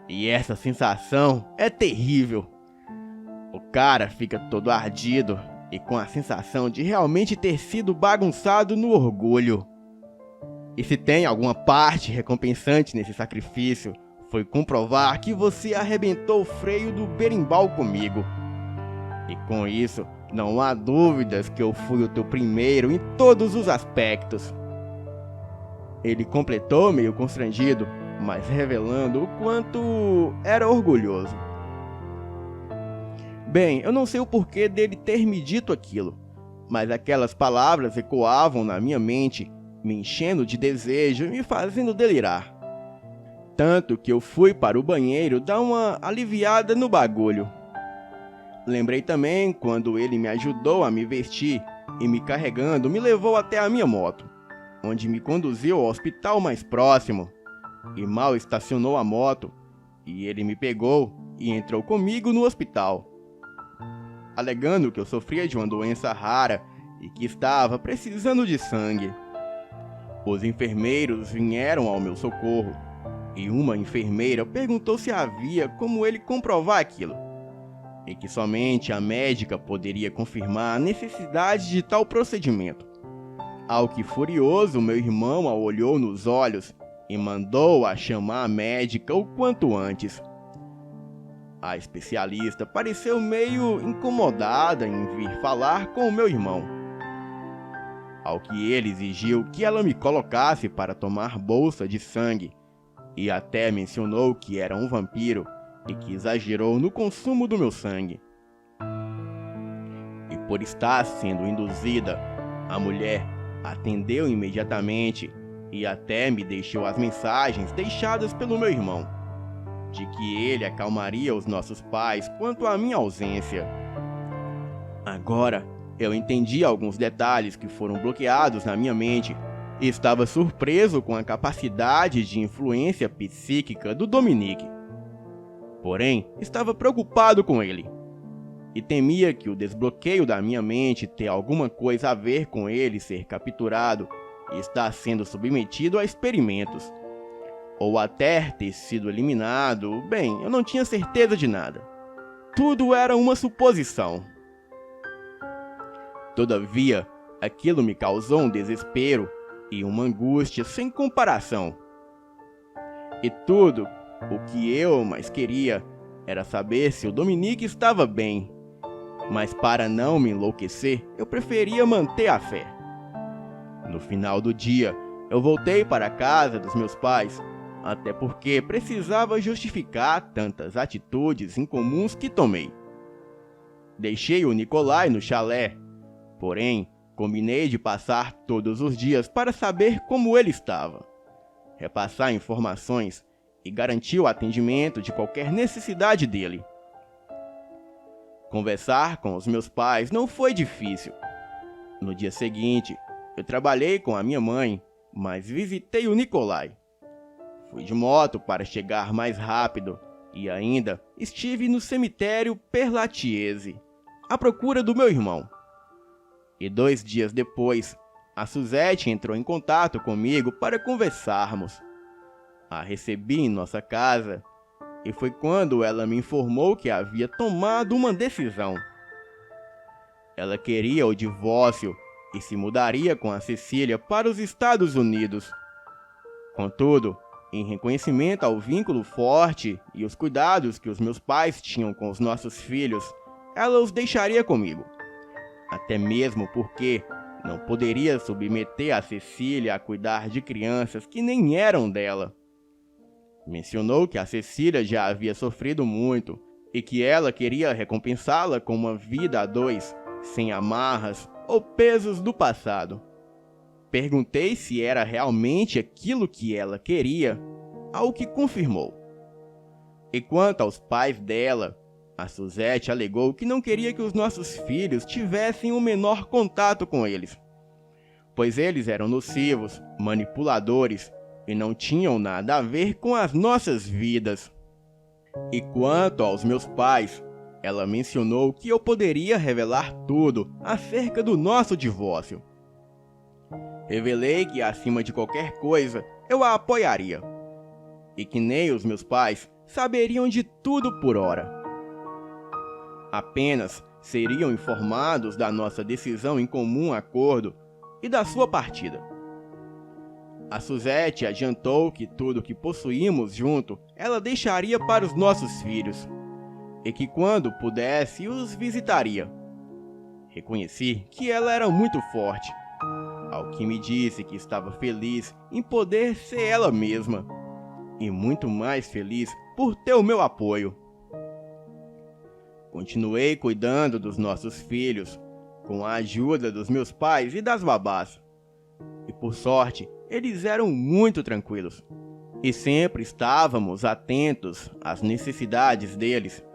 E essa sensação é terrível. O cara fica todo ardido e com a sensação de realmente ter sido bagunçado no orgulho. E se tem alguma parte recompensante nesse sacrifício, foi comprovar que você arrebentou o freio do berimbau comigo. E com isso, não há dúvidas que eu fui o teu primeiro em todos os aspectos. Ele completou meio constrangido, mas revelando o quanto era orgulhoso. Bem, eu não sei o porquê dele ter me dito aquilo, mas aquelas palavras ecoavam na minha mente me enchendo de desejo e me fazendo delirar. Tanto que eu fui para o banheiro dar uma aliviada no bagulho. Lembrei também quando ele me ajudou a me vestir e me carregando me levou até a minha moto, onde me conduziu ao hospital mais próximo. E mal estacionou a moto, e ele me pegou e entrou comigo no hospital, alegando que eu sofria de uma doença rara e que estava precisando de sangue. Os enfermeiros vieram ao meu socorro, e uma enfermeira perguntou se havia como ele comprovar aquilo, e que somente a médica poderia confirmar a necessidade de tal procedimento. Ao que, furioso, meu irmão a olhou nos olhos e mandou-a chamar a médica o quanto antes. A especialista pareceu meio incomodada em vir falar com o meu irmão, ao que ele exigiu que ela me colocasse para tomar bolsa de sangue, e até mencionou que era um vampiro e que exagerou no consumo do meu sangue. E por estar sendo induzida, a mulher atendeu imediatamente e até me deixou as mensagens deixadas pelo meu irmão, de que ele acalmaria os nossos pais quanto à minha ausência. Agora, eu entendi alguns detalhes que foram bloqueados na minha mente e estava surpreso com a capacidade de influência psíquica do Dominique. Porém, estava preocupado com ele e temia que o desbloqueio da minha mente tenha alguma coisa a ver com ele ser capturado e estar sendo submetido a experimentos, ou até ter sido eliminado. Bem, eu não tinha certeza de nada. Tudo era uma suposição. Todavia, aquilo me causou um desespero e uma angústia sem comparação. E tudo o que eu mais queria era saber se o Dominique estava bem. Mas para não me enlouquecer, eu preferia manter a fé. No final do dia, eu voltei para a casa dos meus pais, até porque precisava justificar tantas atitudes incomuns que tomei. Deixei o Nicolai no chalé, porém, combinei de passar todos os dias para saber como ele estava, repassar informações e garantir o atendimento de qualquer necessidade dele. Conversar com os meus pais não foi difícil. No dia seguinte, eu trabalhei com a minha mãe, mas visitei o Nicolai. Fui de moto para chegar mais rápido e ainda estive no cemitério Perlatiese, à procura do meu irmão. E 2 dias depois, a Suzette entrou em contato comigo para conversarmos. A recebi em nossa casa e foi quando ela me informou que havia tomado uma decisão. Ela queria o divórcio e se mudaria com a Cecília para os Estados Unidos. Contudo, em reconhecimento ao vínculo forte e os cuidados que os meus pais tinham com os nossos filhos, ela os deixaria comigo. Até mesmo porque não poderia submeter a Cecília a cuidar de crianças que nem eram dela. Mencionou que a Cecília já havia sofrido muito e que ela queria recompensá-la com uma vida a dois, sem amarras ou pesos do passado. Perguntei se era realmente aquilo que ela queria, ao que confirmou. E quanto aos pais dela, a Suzette alegou que não queria que os nossos filhos tivessem o menor contato com eles, pois eles eram nocivos, manipuladores e não tinham nada a ver com as nossas vidas. E quanto aos meus pais, ela mencionou que eu poderia revelar tudo acerca do nosso divórcio. Revelei que, acima de qualquer coisa, eu a apoiaria, e que nem os meus pais saberiam de tudo por hora. Apenas seriam informados da nossa decisão em comum acordo e da sua partida. A Suzette adiantou que tudo que possuímos junto, ela deixaria para os nossos filhos, e que quando pudesse os visitaria. Reconheci que ela era muito forte, ao que me disse que estava feliz em poder ser ela mesma, e muito mais feliz por ter o meu apoio. Continuei cuidando dos nossos filhos, com a ajuda dos meus pais e das babás. E Por sorte, eles eram muito tranquilos e sempre estávamos atentos às necessidades deles.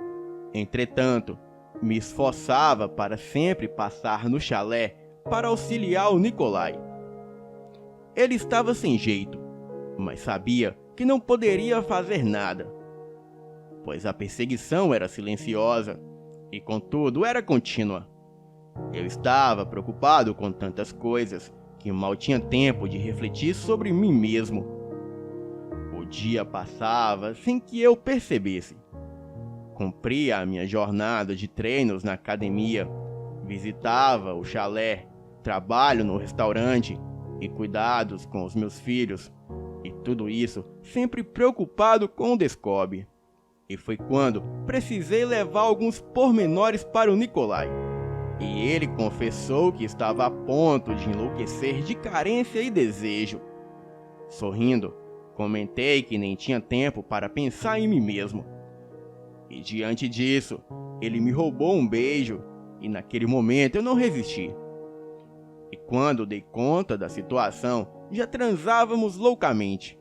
Entretanto, me esforçava para sempre passar no chalé para auxiliar o Nikolai. Ele estava sem jeito, mas sabia que não poderia fazer nada, pois a perseguição era silenciosa e, contudo, era contínua. Eu estava preocupado com tantas coisas que mal tinha tempo de refletir sobre mim mesmo. O dia passava sem que eu percebesse. Cumpria a minha jornada de treinos na academia, visitava o chalé, trabalho no restaurante e cuidados com os meus filhos, e tudo isso sempre preocupado com o Descobre. E foi quando precisei levar alguns pormenores para o Nikolai, e ele confessou que estava a ponto de enlouquecer de carência e desejo. Sorrindo, comentei que nem tinha tempo para pensar em mim mesmo. E diante disso, ele me roubou um beijo, e naquele momento eu não resisti. E quando dei conta da situação, já transávamos loucamente.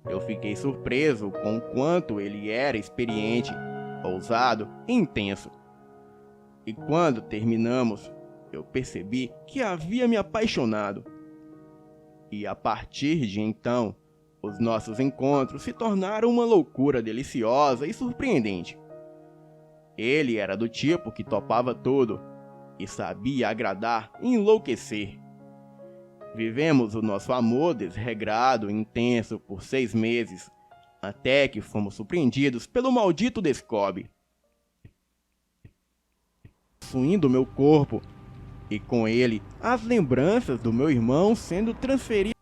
Eu fiquei surpreso com o quanto ele era experiente, ousado e intenso. E quando terminamos, eu percebi que havia me apaixonado. E a partir de então, os nossos encontros se tornaram uma loucura deliciosa e surpreendente. Ele era do tipo que topava tudo e sabia agradar e enlouquecer. Vivemos o nosso amor desregrado e intenso por 6 meses, até que fomos surpreendidos pelo maldito Descobre, possuindo meu corpo, e com ele as lembranças do meu irmão sendo transferidas